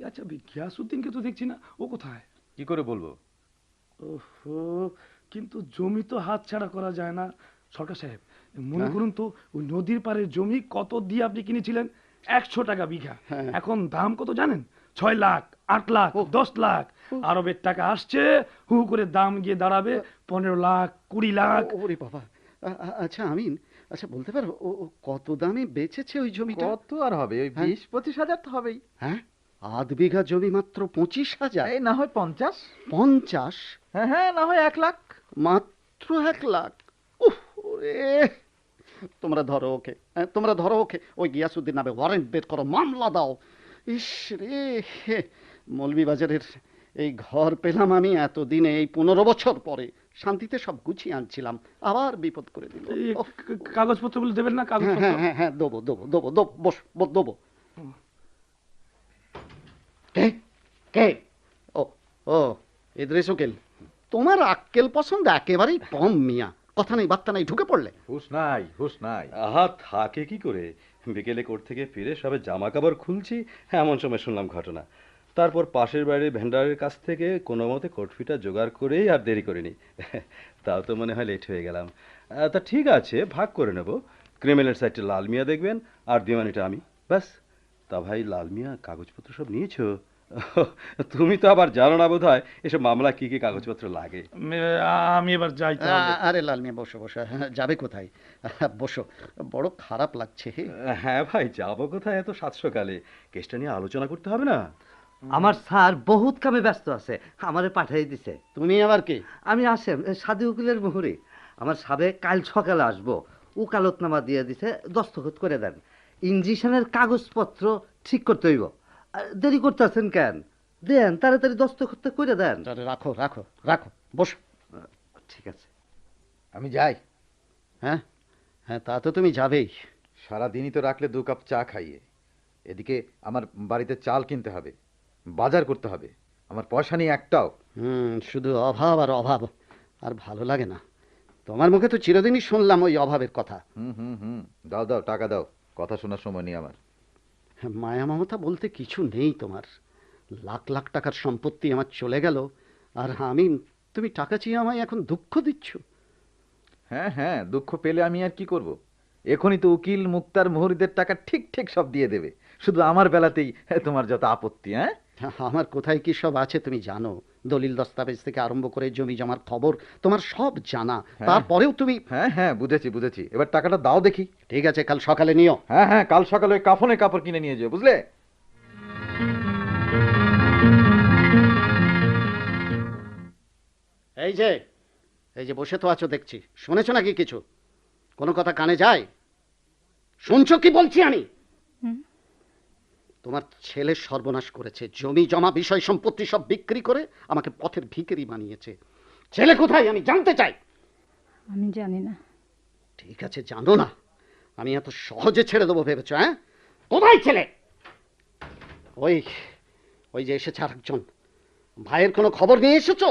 আচ্ছা, গিয়াসউদ্দিনকে তো দেখছি না, ও কোথায়? কি করে বলবো? ওহো, কিন্তু জমি তো হাত ছাড়া করা যায় না। সরকার সাহেব, মনে করুন তো, ওই নদীর পাড়ের জমি কত দিয়ে আপনি কিনেছিলেন? 100 টাকা বিঘা। এখন দাম কত জানেন? 6 লাখ, 8 লাখ, 10 লাখ। আরবের টাকা আসছে, হু করে দাম গিয়ে দাঁড়াবে 15 লাখ, 20 লাখ। ওরে বাবা। আচ্ছা আমিন, আচ্ছা বলতে পারো ও কত দামে বেচেছে ওই জমিটা? কত আর হবে, ওই 20-25 হাজার তো হবেই। হ্যাঁ, 8 বিঘা জমি মাত্র 25,000? এই না হয় 50। 50? হ্যাঁ, না হয় 1 লাখ। মাত্র 1 লাখ? উফ, ওরে। তোমরা ধরো ওকে, তোমরা ধরো ওকে, ওই গিয়াসউদ্দিন নামে ওয়ারেন্ট বের করো, মামলা দাও। ইস রে, মৌলভীবাজারের এই ঘর পেলাম আমি এতদিনে, এই 15 বছর পরে শান্তিতে সব গুছিয়ে আনছিলাম, আবার বিপদ করে দিল। কাগজপত্রগুলো দেবেন না? কাগজপত্র? হ্যাঁ, দেবো, বস দেবো। কে? ও ইদ্রিস উকিল, তোমার আক্কেল পছন্দ একেবারেই কম মিয়া। কথা নেই বার্তা নাই, ঢুকে পড়লে। হুশ নাই। আহা, থাকে কি করে? বিকেলে কোর্ট থেকে ফিরে সবে জামা কাপড় খুলছি, এমন সময় শুনলাম ঘটনা। তারপর পাশের বাড়ির ভেন্ডারের কাছ থেকে কোনো মতে কোর্ট ফিটা জোগাড় করেই আর দেরি করিনি। তাও তো মনে হয় লেট হয়ে গেলাম। তা ঠিক আছে, ভাগ করে নেব। ক্রিমিনাল সাইডে লাল মিয়া দেখবেন, আর দিওয়ানিটা আমি, ব্যাস। তা ভাই লাল মিয়া, কাগজপত্র সব নিয়েছো? তুমি তো আবার জানো না বোধ হয় এসব মামলা কি কি কাগজপত্র লাগে। আমি এবার যাই। আরে লাল মিয়া, বসো। যাবে কোথায়? বসো, বড় খারাপ লাগছে। হ্যাঁ ভাই, যাবো কোথায় এত সাত সকালে? কেসটা নিয়ে আলোচনা করতে হবে না? আমার স্যার বহুত কামে ব্যস্ত আছে, আমারে পাঠিয়ে দিছে। তুমি আবার কে? আমি আসেম, সাদি উকিলের মুহুরি। আমার সাবেক কাল সকালে আসবো, উকালতনামা দিয়ে দিছে, দস্তখত করে দেন। ইঞ্জিশনের কাগজপত্র ঠিক করতে হইব। দেরি করতেছেন কেন? দেন তাড়াতাড়ি দস্তখত করে দেন। রাখো, বসো। ঠিক আছে, আমি যাই। হ্যাঁ, তা তো তুমি যাবেই। সারাদিনই তো রাখলে 2 কাপ চা খাইয়ে। এদিকে আমার বাড়িতে চাল কিনতে হবে, বাজার করতে হবে, আমার পয়সা নেই একটাও। শুধু অভাব আর অভাব, আর ভালো লাগে না। তোমার মুখে তো চিরদিনই শুনলাম ওই অভাবের কথা। দাও টাকা দাও, কথা শোনার সময় নেই আমার। মায়া মমতা বলতে কিছু নেই তোমার। লাখ লাখ টাকার সম্পত্তি আমার চলে গেল, আর তুমি টাকা চেয়ে আমায় এখন দুঃখ দিচ্ছ। হ্যাঁ, দুঃখ পেলে আমি আর কি করব? এখনই তো উকিল মুক্তার মুহুরিদের টাকা ঠিক সব দিয়ে দেবে, শুধু আমার বেলাতেই তোমার যত আপত্তি। আমার কোথায় কি সব আছে তুমি জানো? দলিল দস্তাবেজ থেকে আরম্ভ করে জমি জমার খবর তোমার সব জানা, তারপরেও তুমি। হ্যাঁ, বুঝেছি। এবার টাকাটা দাও দেখি। ঠিক আছে, কাল সকালে নিও। হ্যাঁ, কাল সকালে কাফনে কাপড় কিনে নিয়ে যাও, বুঝলে? এই যে বসে তো আছো দেখছি, শুনেছো নাকি কিছু? কোনো কথা কানে যায়? শুনছো কি বলছি আমি? তোমার ছেলে সর্বনাশ করেছে, জমি জমা বিষয় সম্পত্তি সব বিক্রি করে আমাকে পথের ভিখারি বানিয়েছে। ছেলে কোথায় আমি জানতে চাই। আমি জানি না। ঠিক আছে, জানো না? আমি এত সহজে ছেড়ে দেবো ভেবেছো? কোথায় ছেলে? ওই যে এসেছে আরেকজন। ভাইয়ের কোনো খবর নিয়ে এসেছো?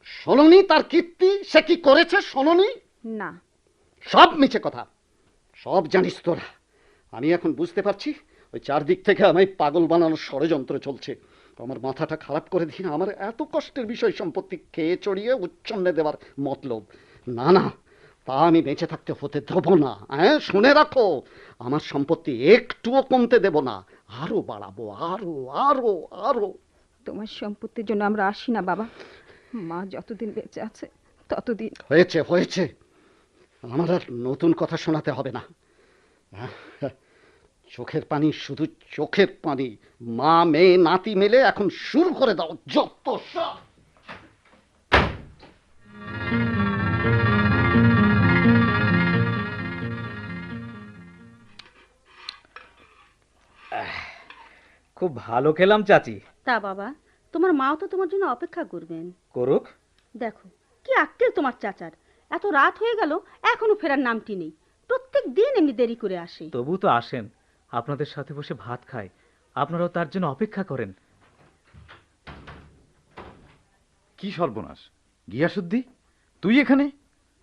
শোনোনি তার কীর্তি, সে কি করেছে শোনোনি? না, সব মিছে কথা, সব জানিস তোরা। আমি এখন বুঝতে পারছি ওই চারদিক থেকে আমায় পাগল বানানোর ষড়যন্ত্র চলছে। আমার মাথাটা খারাপ করে দিন। আমার এত কষ্টের বিষয় সম্পত্তি খেয়ে চড়িয়ে উচ্ছন্নে দেওয়ার মতলব না, তা আমি বেঁচে থাকতে হতে দেবো না। শুনে রাখো, আমার সম্পত্তি একটুও কমতে দেব না। আরো বাড়াবো, আরো আরো আরো। তোমার সম্পত্তির জন্য আমরা আসি না বাবা, মা যতদিন বেঁচে আছে ততদিন। হয়েছে হয়েছে, আমার আর নতুন কথা শোনাতে হবে না। চোখের পানি, শুধু চোখের পানি। মা মেয়ে নাতি মেলে এখন শুরু করে দাও যত সব। খুব ভালো খেলাম চাচি। তা বাবা, তোমার মাও তো তোমার জন্য অপেক্ষা করবেন। করুক। দেখো কি আক্কেল তোমার চাচার, এত রাত হয়ে গেল এখনো ফেরার নামটি নেই। প্রত্যেক দিন এমনি দেরি করে আসে। তবু তো আসেন, আপনাদের সাথে বসে ভাত খায়, আপনারাও তার জন্য অপেক্ষা করেন। কি সর্বনাশ গিয়াসুদ্দি, তুই এখানে?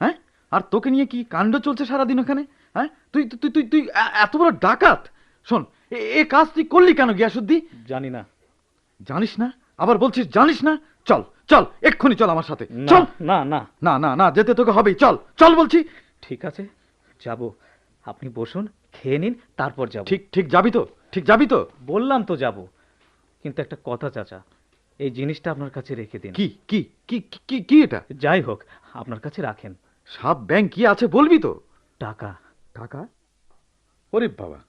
হ্যাঁ, আর তোকে নিয়ে কি কাণ্ড চলছে সারাদিন ওখানে? হ্যাঁ, তুই তুই তুই তুই এত বড় ডাকাত! শোন, এ কাজ তুই করলি কেন গিয়াসুদ্দি? জানি না। জানিস না? আবার বলছিস জানিস না? চল চল, এক্ষুনি চল আমার সাথে, চল। না না না না না, যেতে তোকে হবেই, চল চল বলছি। ঠিক আছে যাব, আপনি বসুন, খেয়ে নিন, তারপর যাব। ঠিক ঠিক যাবি তো? ঠিক যাবি তো? বললাম তো যাব, কিন্তু একটা কথা চাচা, এই জিনিসটা আপনার কাছে রেখে দিন। কি কি কি কি কি এটা? যাই হোক, আপনার কাছে রাখেন। সাপ ব্যাংক কি আছে বলবি তো? টাকা। টাকা? ওরে বাবা,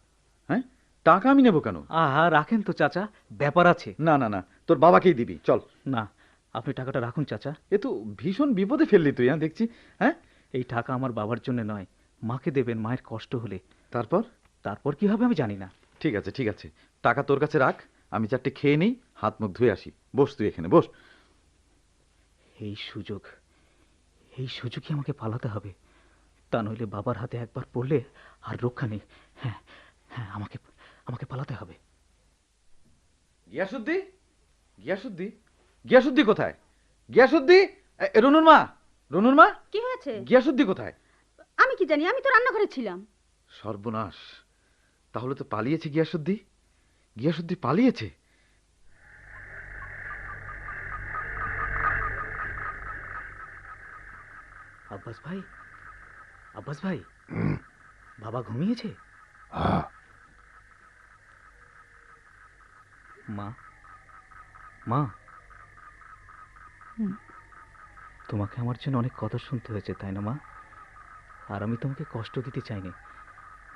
হ্যাঁ, টাকা আমি নেব কেন? আহা, রাখেন তো চাচা, ব্যাপার আছে। না না না, তোর বাবাকেই দিবি, চল। না, আপনি টাকাটা রাখুন চাচা। এ তো ভীষণ বিপদে ফেললি তুই, হ্যাঁ দেখছি। হ্যাঁ, এই টাকা আমার বাবার জন্য নয়, মাকে দেবেন, মায়ের কষ্ট হলে। তারপর? তারপর কি হবে আমি জানি না। ঠিক আছে ঠিক আছে, টাকা তোর কাছে রাখ, আমি চারটে খেয়ে নেই, হাত মুখ ধুয়ে আসি। বস তুই এখানে, বস। এই সুযোগই আমাকে পালাতে হবে, তা নইলে বাবার হাতে একবার পড়লে আর রক্ষা নেই। হ্যাঁ হ্যাঁ, আমাকে আমাকে পালাতে হবে। গিয়াসুদ্দি, গিয়াসুদ্দি, গিয়াসুদ্দি কোথায়? গিয়াসুদ্দি, রনুর মা, রনুর মা। কি হয়েছে? গিয়াসুদ্দি কোথায়? আমি কি জানি, আমি তো রান্নাঘরে ছিলাম। সর্বনাশ, তাহলে তো পালিয়েছে গিয়াসুদ্দি, গিয়াসুদ্দি পালিয়েছে। আব্বাস ভাই, আব্বাস ভাই, বাবা ঘুমিয়েছে? মা, মা, তোমাকে আমার জন্য অনেক কথা শুনতে হয়েছে, তাই না মা? আর আমি তোমাকে কষ্ট দিতে চাইনি,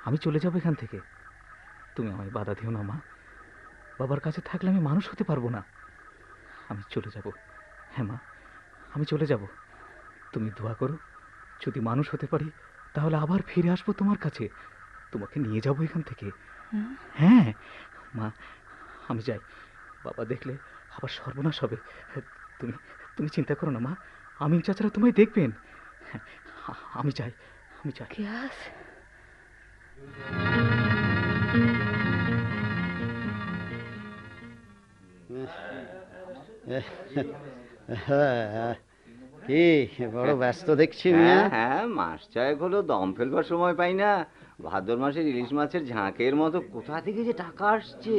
আমি চলে যাবো এখান থেকে। তুমি আমায় বাধা দিও না মা, বাবার কাছে থাকলে আমি মানুষ হতে পারবো না। আমি চলে যাব, হ্যাঁ মা, আমি চলে যাব। তুমি দোয়া করো, যদি মানুষ হতে পারি তাহলে আবার ফিরে আসবো তোমার কাছে, তোমাকে নিয়ে যাবো এখান থেকে। হ্যাঁ মা, আমি যাই, বাবা দেখলে আবার সর্বনাশ হবে। তুমি তুমি চিন্তা করো না মা, আমি চাচারা তোমায় দেখবেন। আমি যাই, আমি যাই। কি বড় ব্যস্ত দেখছি মিয়া? হ্যাঁ, মাস ছয়েক হলো দম ফেলবার সময় পাই না। ভাদ্র মাসের ইলিশ মাছের ঝাঁকের মতো কোথা থেকে যে টাকা আসছে!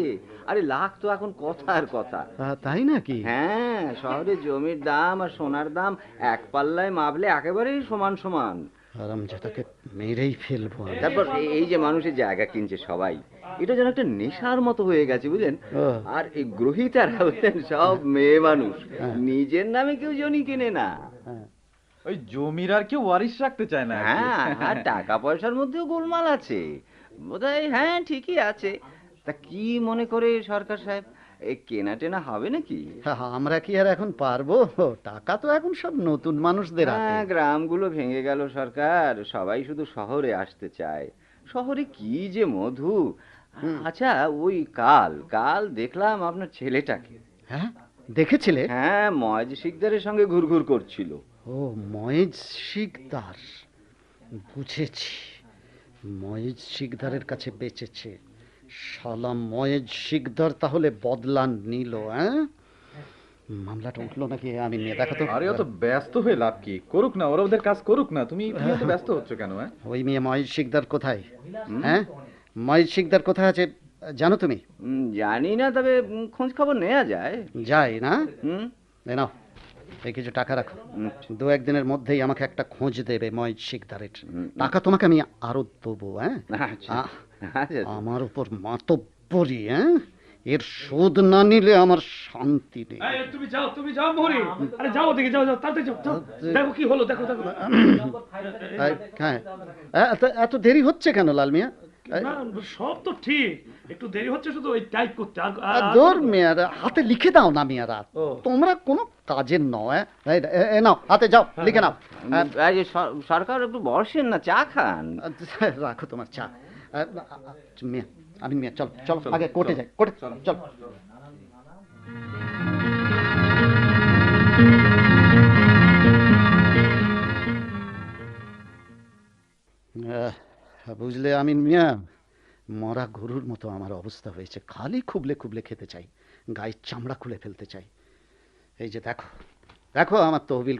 আরে লাখ তো এখন কথার কথা। তাই নাকি? হ্যাঁ, শহরে জমির দাম আর সোনার দাম এক পাল্লায় মাপলে একেবারেই সমান সমান। হারামজাদাকে মেরেই ফেলবো। তারপর এই যে মানুষের জায়গা কিনছে সবাই, এটা যেন একটা নেশার মতো হয়ে গেছে বুঝলেন। আর এই গ্রহিতারা বুঝলেন সব মেয়ে মানুষ, নিজের নামে কেউ জমি কেনে না। ওই জমির আর কেউ ওয়ারিশ রাখতে চায় না। হ্যাঁ, আর টাকা পয়সার মধ্যেও গোলমাল আছে বোধহয়। হ্যাঁ, ঠিকই আছে। তা কি মনে করে সরকার সাহেব, এই কেনা টেনা হবে নাকি? আমরা কি আর এখন পারবো? টাকা তো এখন সব নতুন মানুষদের হাতে। হ্যাঁ, গ্রামগুলো ভেঙে গেল সরকার, সবাই শুধু শহরে আসতে চায়। শহরে কি যে মধু! আচ্ছা, ওই কাল দেখলাম আপনার ছেলেটাকে। হ্যাঁ, দেখেছিলে? হ্যাঁ, ময়েজ শিকদারের সঙ্গে ঘুরঘুর করছিল। ও, ময়েজ শিকদার, বুঝেছি। ময়েজ শিকদারের কাছে বেঁচেছে। শালা ময়েজ শিকদার তাহলে বদলা নিল। হ্যাঁ, মামলাটা উঠলো নাকি? আমি নিয়ে দেখা তো। আরে অত ব্যস্ত হয়ে লাভ কি? করুক না, ওরা ওদের কাজ করুক না, তুমি এত ব্যস্ত হচ্ছ কেন? হ্যাঁ, ওই মেয়ে ময়েজ শিকদার কোথায়? হ্যাঁ, ময়েজ শিকদার কোথায় আছে জানো তুমি? জানি না, তবে খোঁজ খবর নেওয়া যায়। যাই না? নাও, এই কিছু টাকা রাখো। 2-1 দিনের মধ্যেই আমাকে একটা খোঁজ দেবে ময়েজ শিকদারের। টাকা তোমাকে আমি আরো দেবো। হ্যাঁ, আমার উপর মাতব্য পরি, হ্যাঁ? এর শোধ না নিলে আমার শান্তি নেই। তুমি যাও মোহরি, আরে যাও দেখে যাও তাড়াতাড়ি যাও, দেখো কি হলো, দেখো। হ্যাঁ, এত দেরি হচ্ছে কেন লাল মিয়া? না, সব তো ঠিক, একটু দেরি হচ্ছে শুধু ওই টাইপ করতে। দূর মিয়ারা, হাতে লিখে দাও না মিয়ারা, তোমরা কোনো কাজের নয়। নাও হাতে, যাও লিখে নাও। সরকার একটু বসেন না, চা খান। রাখো তোমার চা। মিয়া, আমি মিয়া, চল চল আগে কোর্টে যাই, কোর্টে চল। বুঝলে আমিন মিয়া, মরা গরুর মতো আমার অবস্থা হয়েছে। খালি খুবলে খুবলে খেতে চাই, গায়ের চামড়া খুলে ফেলতে চাই। এই যে দেখো দেখো আমার তহবিল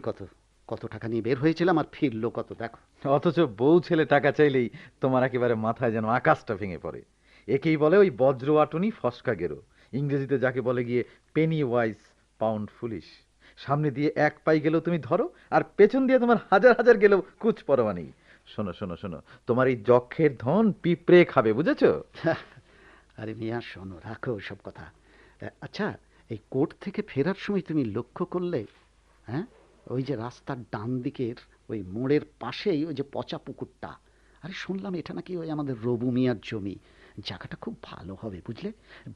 কত টাকা নিয়ে বের হয়েছিলাম আর ফিরলো কত, দেখো। অথচ বউ ছেলে টাকা চাইলেই তোমার একেবারে মাথায় যেন আকাশটা ভেঙে পড়ে। একেই বলে ওই বজ্র আটুনি ফসকা গেরো, ইংরেজিতে যাকে বলে গিয়ে পেনি ওয়াইজ পাউন্ড ফুলিশ। সামনে দিয়ে এক পাই গেলেও তুমি ধরো, আর পেছন দিয়ে তোমার হাজার হাজার গেলেও কুছ পরোয়া নেই। শোনো শোনো শোনো, তোমার এই যক্ষের ধন পিঁপড়ে খাবে, বুঝেছো? আরে মিয়া শোনো, রাখো সব কথা। আচ্ছা, এই কোর্ট থেকে ফেরার সময় তুমি লক্ষ্য করলে, হ্যাঁ, ওই যে রাস্তার ডান দিকের ওই মোড়ের পাশেই ওই যে পচা পুকুরটা, আরে শুনলাম এটা নাকি ওই আমাদের রবু মিয়ার জমি। জায়গাটা খুব ভালো হবে বুঝলে,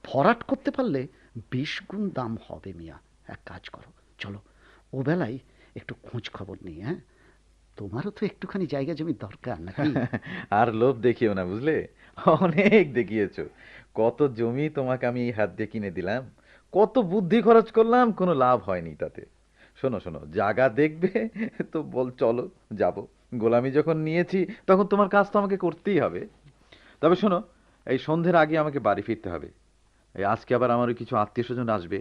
ভরাট করতে পারলে 20 গুণ দাম হবে মিয়া। এক কাজ করো, চলো ও বেলায় একটু খোঁজ খবর নিই। হ্যাঁ, তোমারও তো একটুখানি জায়গা জমি দরকার নাকি? আর লোভ দেখিও না, বুঝলে? অনেক দেখিয়েছো। কত জমি তোমাকে আমি এই হাত দিয়ে কিনে দিলাম, কত বুদ্ধি খরচ করলাম, কোনো লাভ হয়নি তাতে। শোনো শোনো, জায়গা দেখবে তো বল চলো যাব। গোলামি যখন নিয়েছি তখন তোমার কাজ তো আমাকে করতেই হবে। তবে শোনো, এই সন্ধ্যের আগে আমাকে বাড়ি ফিরতে হবে। এই আজকে আবার আমার ওই কিছু আত্মীয় স্বজন আসবে,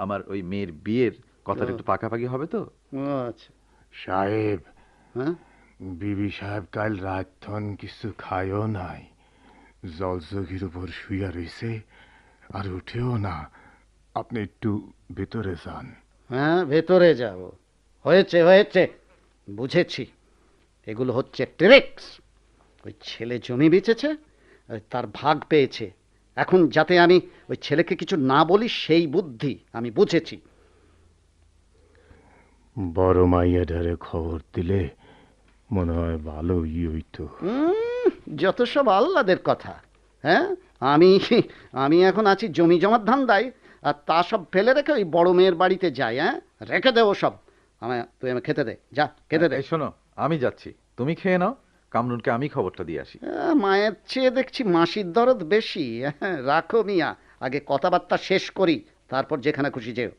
আমার ওই মেয়ের বিয়ের কথাটা একটু পাকাপাকি হবে তো। আচ্ছা সাহেব, হ্যাঁ, বিবি সাহেব কাল রাতন কিছু খায়ও নাই, জলচকির উপর শুইয়া রয়েছে আর উঠেও না। আপনি একটু ভেতরে যান। হ্যাঁ ভেতরে যাব। হয়েছে, বুঝেছি। এগুলো হচ্ছে ট্রিক্স। ওই ছেলে জমি বেচেছে, তার ভাগ পেয়েছে। এখন যাতে আমি ওই ছেলেকে কিছু না বলি সেই বুদ্ধি আমি বুঝেছি। বড় মাইয়া ধারে খবর দিলে মনে হয় ভালোই হইতো। যত সব আহ্লাদের কথা। হ্যাঁ, আমি এখন আছি জমি জমার ধান্দায়, আর তা সব ফেলে রেখে ওই বড় মেয়ের বাড়িতে যাই। হ্যাঁ, রেখে দেবো সব। তুই আমি খেতে দে, যা খেতে দে। শোনো, আমি যাচ্ছি, তুমি খেয়ে নাও। কামরুনকে আমি খবরটা দিয়ে আসি। মায়ের চেয়ে দেখছি মাসির দরদ বেশি। রাখো মিয়া, আগে কথাবার্তা শেষ করি, তারপর যেখানে খুশি যেও।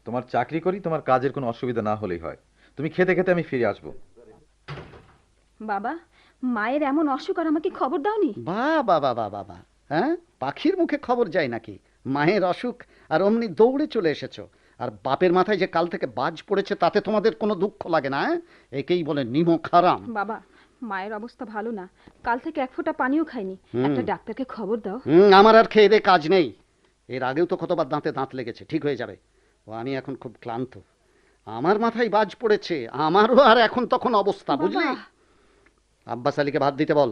তোমার চাকরি করি, তোমার কাজের কোনো অসুবিধা না হলেই হয়। তুমি খেতে খেতে আমি ফিরে আসবো। বাবা, মায়ের এমন অসুখ আর আমাকে খবর দাওনি? বাবা, হ্যাঁ, পাখির মুখে খবর যায় নাকি? মায়ের অসুখ আর অমনি দৌড়ে চলে এসেছো। আর বাপের মাথায় যে কাল থেকে বাজ পড়েছে তাতে তোমাদের কোনো দুঃখ লাগে না? একেই বলে নিমক হারাম। বাবা, মায়ের অবস্থা ভালো না, কাল থেকে এক ফোঁটা পানিও খাইনি। একটা ডাক্তারকে খবর দাও। আমার আর খেয়ে দে কাজ নেই। এর আগেও তো কতবার দাঁতে দাঁত লেগেছে, ঠিক হয়ে যাবে। আমি এখন খুব ক্লান্ত, আমার মাথায় বাজ পড়েছে, আমারও আর এখন তখন অবস্থা, বুঝলি? আব্বাস আলীকে ভাত দিতে বল,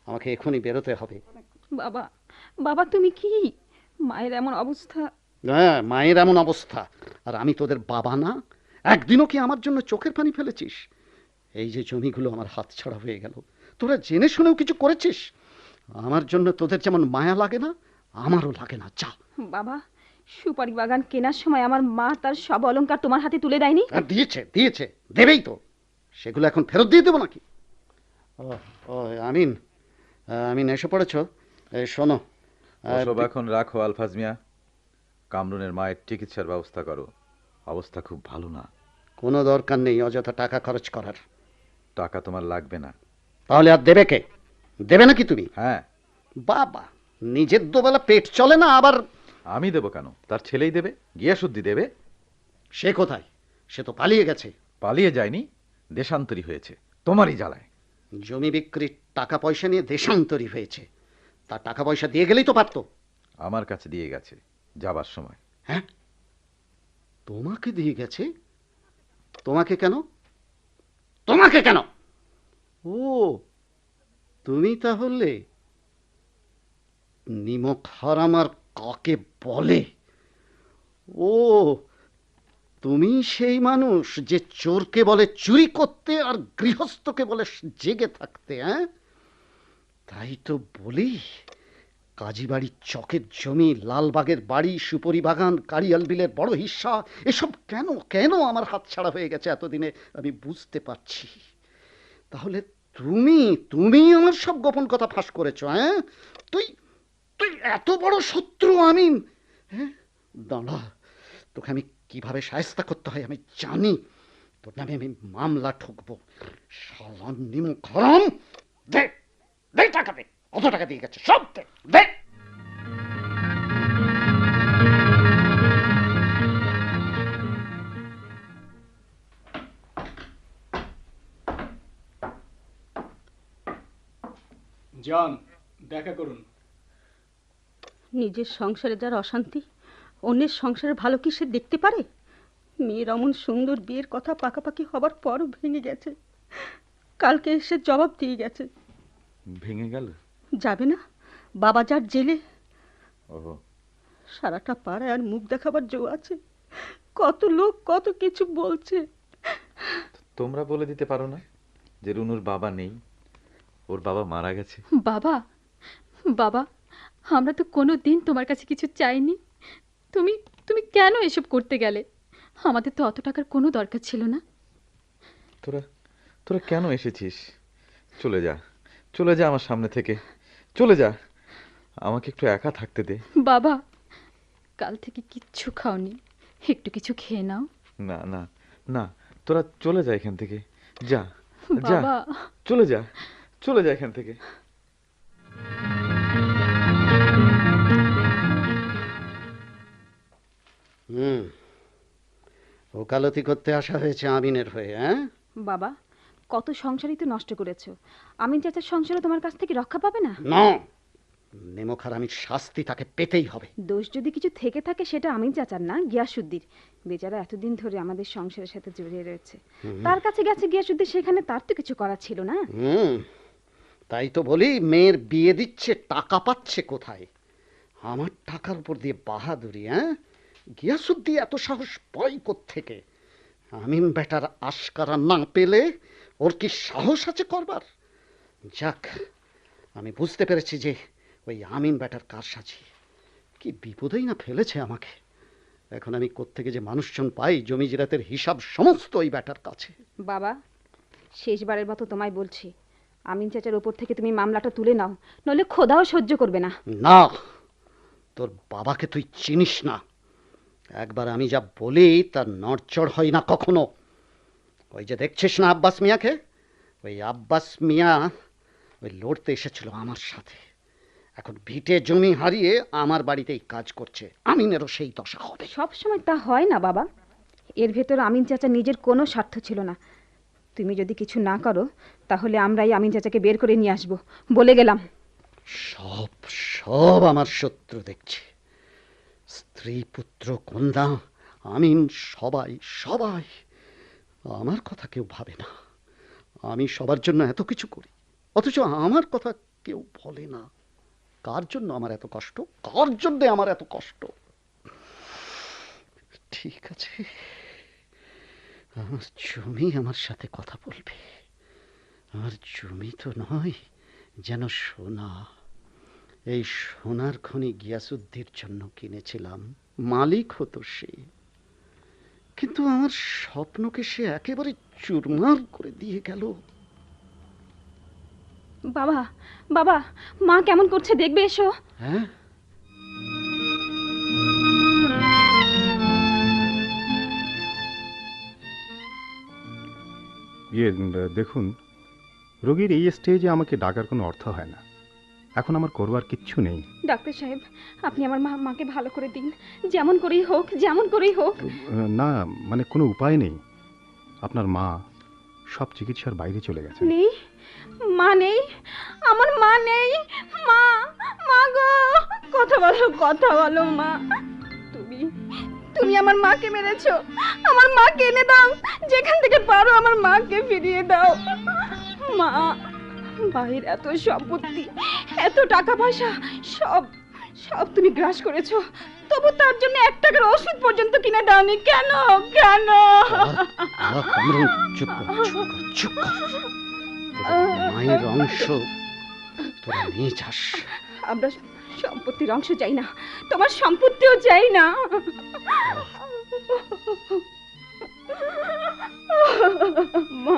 আমাকে এখনই বেরোতে হবে। বাবা তুমি কি? মায়ের এমন অবস্থা। হ্যাঁ, মায়ের এমন অবস্থা, আর আমি তোদের বাবা না? একদিনও কি আমার জন্য চোখের পানি ফেলেছিস? এই যে জমিগুলো আমার হাতছাড়া হয়ে গেল, তোরা জেনে শুনেও কিছু করেছিস? আমার জন্য তোদের যেমন মায়া লাগে না, আমারও লাগে না। যা। বাবা, সুপারি বাগান কেনার সময় আমার মা তার সব অলংকার তোমার হাতে তুলে দেয়নি? দিয়েছে, দেবেই তো। সেগুলো এখন ফেরত দিয়ে দেবো নাকি? আমিন এসে পড়েছ? শোনো, সব এখন রাখো আলফাজ মিয়া। কামরুনের মায়ের চিকিৎসার ব্যবস্থা করো, অবস্থা খুব ভালো না। কোনো দরকার নেই অযথা টাকা খরচ করার। টাকা তোমার লাগবে না। তাহলে আর দেবে কে? দেবে নাকি তুমি? হ্যাঁ। বাবা, নিজের দুবেলা পেট চলে না, আবার আমি দেবো কেন? তার ছেলেই দেবে, গিয়াসুদ্দি দেবে। সে কোথায়? সে তো পালিয়ে গেছে। পালিয়ে যায়নি, দেশান্তরী হয়েছে তোমারই জ্বালায়। জমি বিক্রির টাকা পয়সা নিয়ে দেশান্তরী হয়েছে, তার টাকা পয়সা দিয়ে গেলেই তো পারতো। আমার কাছে দিয়ে গেছে যাবার সময়। হ্যাঁ, তোমাকে দিয়ে গেছে? তোমাকে কেন? ও, তুমি তাহলে নিমক হারাম আর কাকে বলে? ও, তুমি সেই মানুষ যে চোরকে বলে চুরি করতে আর গৃহস্থকে বলে জেগে থাকতে, হ্যাঁ? তাই তো বলি, কাজীবাড়ির চকের জমি, লালবাগের বাড়ি, সুপরি বাগান, কারিয়াল বিলের বড় হিস্সা, এসব কেন কেন আমার হাতছাড়া হয়ে গেছে এতদিনে আমি বুঝতে পারছি। তাহলে তুমি তুমি আমার সব গোপন কথা ফাঁস করেছো, হ্যাঁ? তুই তুই এত বড় শত্রু আমিন, হ্যাঁ? দাঁড়া, তোকে আমি কিভাবে শায়েস্তা করতে হয় আমি জানি। তোর নামে আমি মামলা ঠুকবো। শালা নিমক হারাম, দে দে টাকা, দে। কত টাকা দিয়ে গেছে সব দে, দে। জন, দেখা করুন। নিজের সংসারে যার অশান্তি, অন্যের সংসারে ভালো কি সে দেখতে পারে? মেয়ের অমন সুন্দর বিয়ের কথা পাকাপাকি হবার পরও ভেঙে গেছে। কালকে এসে জবাব দিয়ে গেছে। ভেঙে গেল? যাবে না, বাবা যার জেলে। ওহো, সারাটা পাড়ায় আর মুখ দেখাবার জো আছে? কত লোক কত কিছু বলছে। তোমরা বলে দিতে পারো না যে রুনুর বাবা নেই, ওর বাবা মারা গেছে? বাবা, বাবা, আমরা তো কোনো দিন তোমার কাছে কিছু চাইনি। তুমি তুমি কেন এসব করতে গেলে? আমাদের তো অত টাকার কোনো দরকার ছিল না। তোরা তোরা কেন এসেছিস? চলে যা, চলে যা আমার সামনে থেকে, চলে যা। আমাকে একটু একা থাকতে দে। বাবা, কাল থেকে কিচ্ছু খাওনি, একটু কিছু খেয়ে নাও। না না না, তোরা চলে যা এখান থেকে, যা যা, বাবা, চলে যা, চলে যা এখান থেকে। ওকালতি করতে আসা হয়েছে আমিনের হয়ে, হ্যাঁ? বাবা, কত সংসারই তো নষ্ট করেছো। আমিন চাচার সংসারও তোমার কাছ থেকে রক্ষা পাবে না। না, নিমক হারামির শাস্তি তাকে পেতেই হবে। দোষ যদি কিছু থেকে থাকে সেটা আমিন চাচার না, গিয়াসুদ্দির। বেচারা এতদিন ধরে আমাদের সংসারের সাথে জড়িয়ে রয়েছে। তার কাছে গেছে গিয়াসুদ্দির, সেখানে তার তো কিছু করার ছিল না। তাই তো বলি, মেয়ের বিয়ে দিচ্ছে, টাকা পাচ্ছে কোথায়? আমার টাকার উপর দিয়ে বাহাদুরি, হ্যাঁ? গিয়াসুদ্দিন এত সাহস পাই কোত্থেকে? আমিন বেটার আশকারা না পেলে ওর কি সাহস আছে করবার? যাক, আমি বুঝতে পেরেছি যে ওই আমিন বেটার কারসাজি কি বিপদেই না ফেলেছে আমাকে। এখন আমি কোত্থেকে যে মানুষজন পাই, জমি জিরাতের হিসাব সমস্ত ওই বেটার কাছে। বাবা, শেষবারের মতো তোমায় বলছি, আমিন চাচার ওপর থেকে তুমি মামলাটা তুলে নাও, নইলে খোদাও সহ্য করবে না। না, তোর বাবাকে তুই চিনিস না। একবার আমি যা বলি তার নড়চড় হয় না কখনো। ওই যে দেখছিস না আব্বাস মিয়াকে, ওই আব্বাস মিয়া ওই লড়তে এসেছিল আমার সাথে। এখন ভিটে জমি হারিয়ে আমার বাড়িতেই কাজ করছে। আমিনেরও সেই দশা হবে। সব সময় তা হয় না বাবা। এর ভেতর আমিন চাচা নিজের কোনো স্বার্থ ছিল না। তুমি যদি কিছু না করো তাহলে আমরাই আমিন চাচাকে বের করে নিয়ে আসবো, বলে গেলাম। সব সব আমার শত্রু দেখছি। স্ত্রী, পুত্র, কন্যা, আমিন, সবাই সবাই। আমার কথা কেউ ভাবে না। আমি সবার জন্য এত কিছু করি, অথচ আমার কথা কেউ বলে না। কার জন্য আমার এত কষ্ট? কার জন্যে আমার এত কষ্ট? ঠিক আছে, আমার জমি আমার সাথে কথা বলবে। আমার জমি তো নয়, যেন সোনা। এই সোনার খনি গিয়াসুদ্দির জন্য কিনেছিলাম, মালিক হতো সে। কিন্তু আমার স্বপ্নকে সে একেবারে চুরমার করে দিয়ে গেল। বাবা, বাবা, মা কেমন করছে দেখবে, এসো। হ্যাঁ, দেখুন, রোগীর এই স্টেজে আমাকে ডাকার কোনো অর্থ হয় না। এখন আমার করবার কিচ্ছু নেই। ডাক্তার সাহেব, আপনি আমার মাকে ভালো করে দিন, যেমন করেই হোক, যেমন করেই হোক। না, মানে কোনো উপায় নেই। আপনার মা সব চিকিৎসার বাইরে চলে গেছে। নেই? মা নেই? আমার মা নেই? মা, মা গো, কথা বলো, কথা বলো মা। তুমি তুমি আমার মাকে মেরেছো। আমার মাকে এনে দাও, যেখান থেকে পারো আমার মাকে ফিরিয়ে দাও। মা, ভাইয়ের এত সম্পত্তি, এত টাকা পয়সা, সব সব তুমি গ্রাস করেছো, তবু তার জন্য 1 টাকার ওষুধ পর্যন্ত কিনে দাওনি কেন? কেন? কামরুন, চুপ কর, চুপ কর। তোদের মায়ের অংশ তোরা নিয়ে যাস। আমরা সম্পত্তির অংশ চাই না, তোমার সম্পত্তিও চাই না। মা,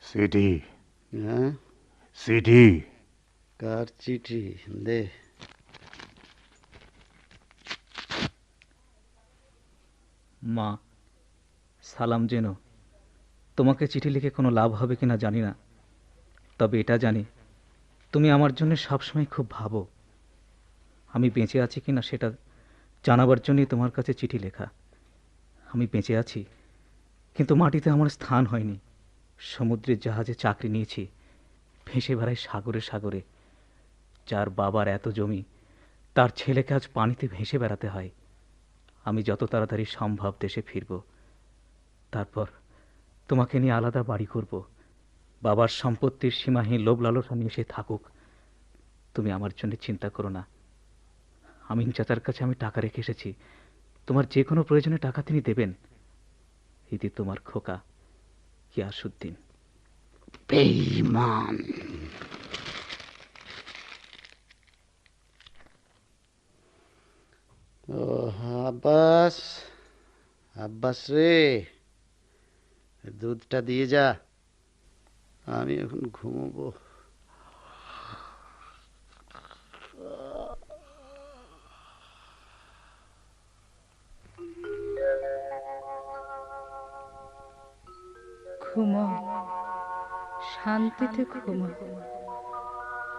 চিঠি হ্যাঁ, চিঠি কার চিঠি দে। মা, সালাম যেন। তোমাকে চিঠি লিখে কোনো লাভ হবে কিনা জানি না, তবে এটা জানি তুমি আমার জন্য সবসময় খুব ভাবো। আমি বেঁচে আছি কিনা সেটা জানাবার জন্যই তোমার কাছে চিঠি লেখা। আমি বেঁচে আছি, কিন্তু মাটিতে আমার স্থান হয়নি। সমুদ্রের জাহাজে চাকরি নিয়েছি, ভেসে বেড়াই সাগরে সাগরে। যার বাবার এত জমি, তার ছেলেকে আজ পানিতে ভেসে বেড়াতে হয়। আমি যত তাড়াতাড়ি সম্ভব দেশে ফিরব, তারপর তোমাকে নিয়ে আলাদা বাড়ি করব। বাবার সম্পত্তির সীমাহীন লোভ লালসা নিয়ে সে থাকুক, তুমি আমার জন্য চিন্তা করো না। আমিন চাচার কাছে আমি টাকা রেখে এসেছি, তোমার যে কোনো প্রয়োজনে টাকা তিনি দেবেন। ইতি তোমার খোকা গিয়াসউদ্দিন। বেঈমান! ও আব্বাস, আব্বাস রে, দুধটা দিয়ে যা, আমি এখন ঘুমোবো। ঘুমাও, শান্তিতে ঘুমাও,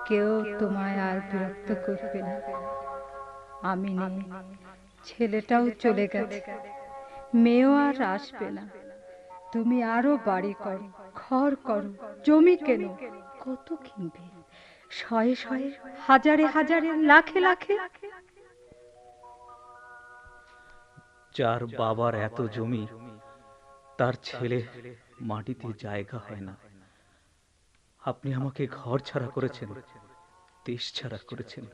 কেউ তোমায় আর বিরক্ত করবে না। আমি নেই, ছেলেটাও চলে গেছে, মেয়েও আর আসবে না। তুমি আরো বাড়ি করো, ঘর করো, জমি কেনো, কত কিনবে, শয়ে শয়ে, হাজারে হাজারে, লাখে লাখে। যার বাবার এত জমি, তার ছেলে মাটিতে জায়গা হয় না। আপনি আমাকে ঘর ছাড়া করেছেন, দেশ ছাড়া করেছেন।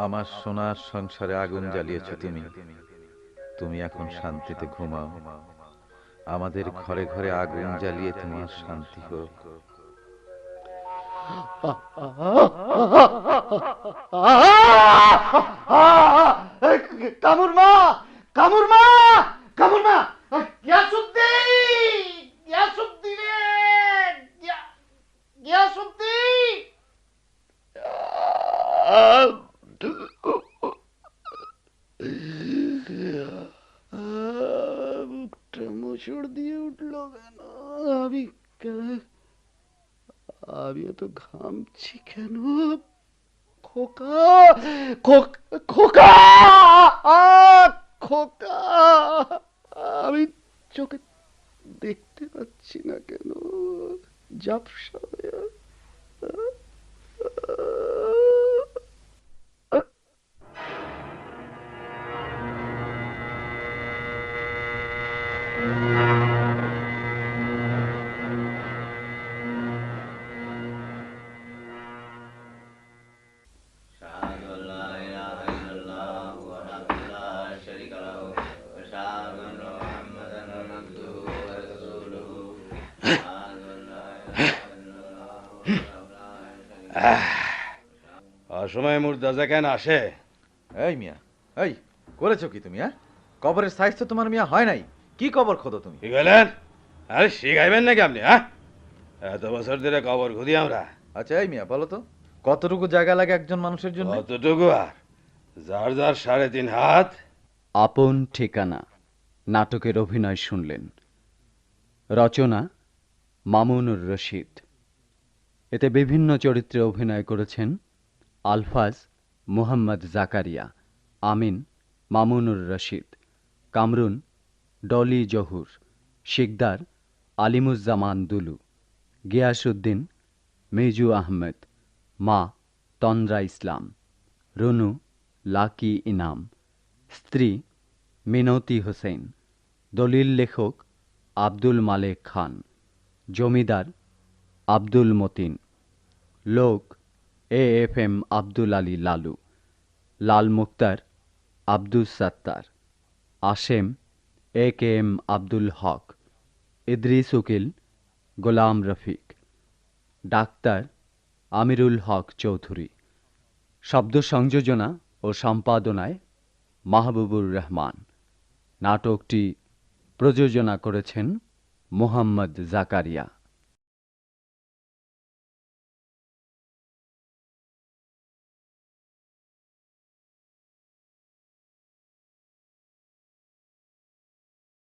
আমার সোনার সংসারে আগুন জ্বালিয়েছো তুমি। তুমি এখন শান্তিতে ঘুমাও। আমাদের ঘরে ঘরে আগুন জ্বালিয়ে তোমার শান্তি হোক। কামুর মা, কামুর মা, কামুর মা, গিয়াসউদ্দিন, গিয়াসউদ্দিন রে, গিয়াসউদ্দিন। মুখটা মোচড় দিয়ে উঠলো কেন? আমি আমি এত ঘামছি কেন? খোকা, খোকা, খোকা, আমি চোখে দেখতে পাচ্ছি না কেন? ঝাপসা হয়ে অসময়ে মুর্দাজা কেন আসে? এই মিয়া, এই করেছো কি তুমি? হ্যাঁ, কবরের সাইজ তো তোমার মিয়া হয় নাই। কি কবর খোদো তুমি? কি বলেন? আরে শিখাইবেন নাকি আপনি? হ্যাঁ, এত বছর ধরে কবর খুঁজি আমরা। আচ্ছা এই মিয়া, বলো তো কতটুকু জায়গা লাগে একজন মানুষের জন্য? কতটুকু? আর যার যার 3.5 হাত। আপন ঠিকানা নাটকের অভিনয় শুনলেন। রচনা মামুনুর রশিদ। এতে বিভিন্ন চরিত্রে অভিনয় করেছেন আলফাজ মুহাম্মদ জাকারিয়া, আমিন মামুনুর রশিদ, কামরুন ডলি জহুর, শিকদার আলিমুজ্জামান দুলু, গিয়াসউদ্দিন মেজু আহমেদ, মা তন্দ্রা ইসলাম, রুনু লাকি ইনাম, স্ত্রী মিনতি হোসেন, দলিল লেখক আব্দুল মালেক খান, জমিদার আব্দুল মতিন, লোক AFM আব্দুল আলী লালু, লাল মুক্তার আব্দুস সাত্তার, আশেম AKM আব্দুল হক, ইদ্রিস উকিল গোলাম রফিক, ডাক্তার আমিরুল হক চৌধুরী। শব্দ সংযোজনা ও সম্পাদনায় মাহবুবুর রহমান। নাটকটি প্রযোজনা করেছেন মোহাম্মদ জাকারিয়া।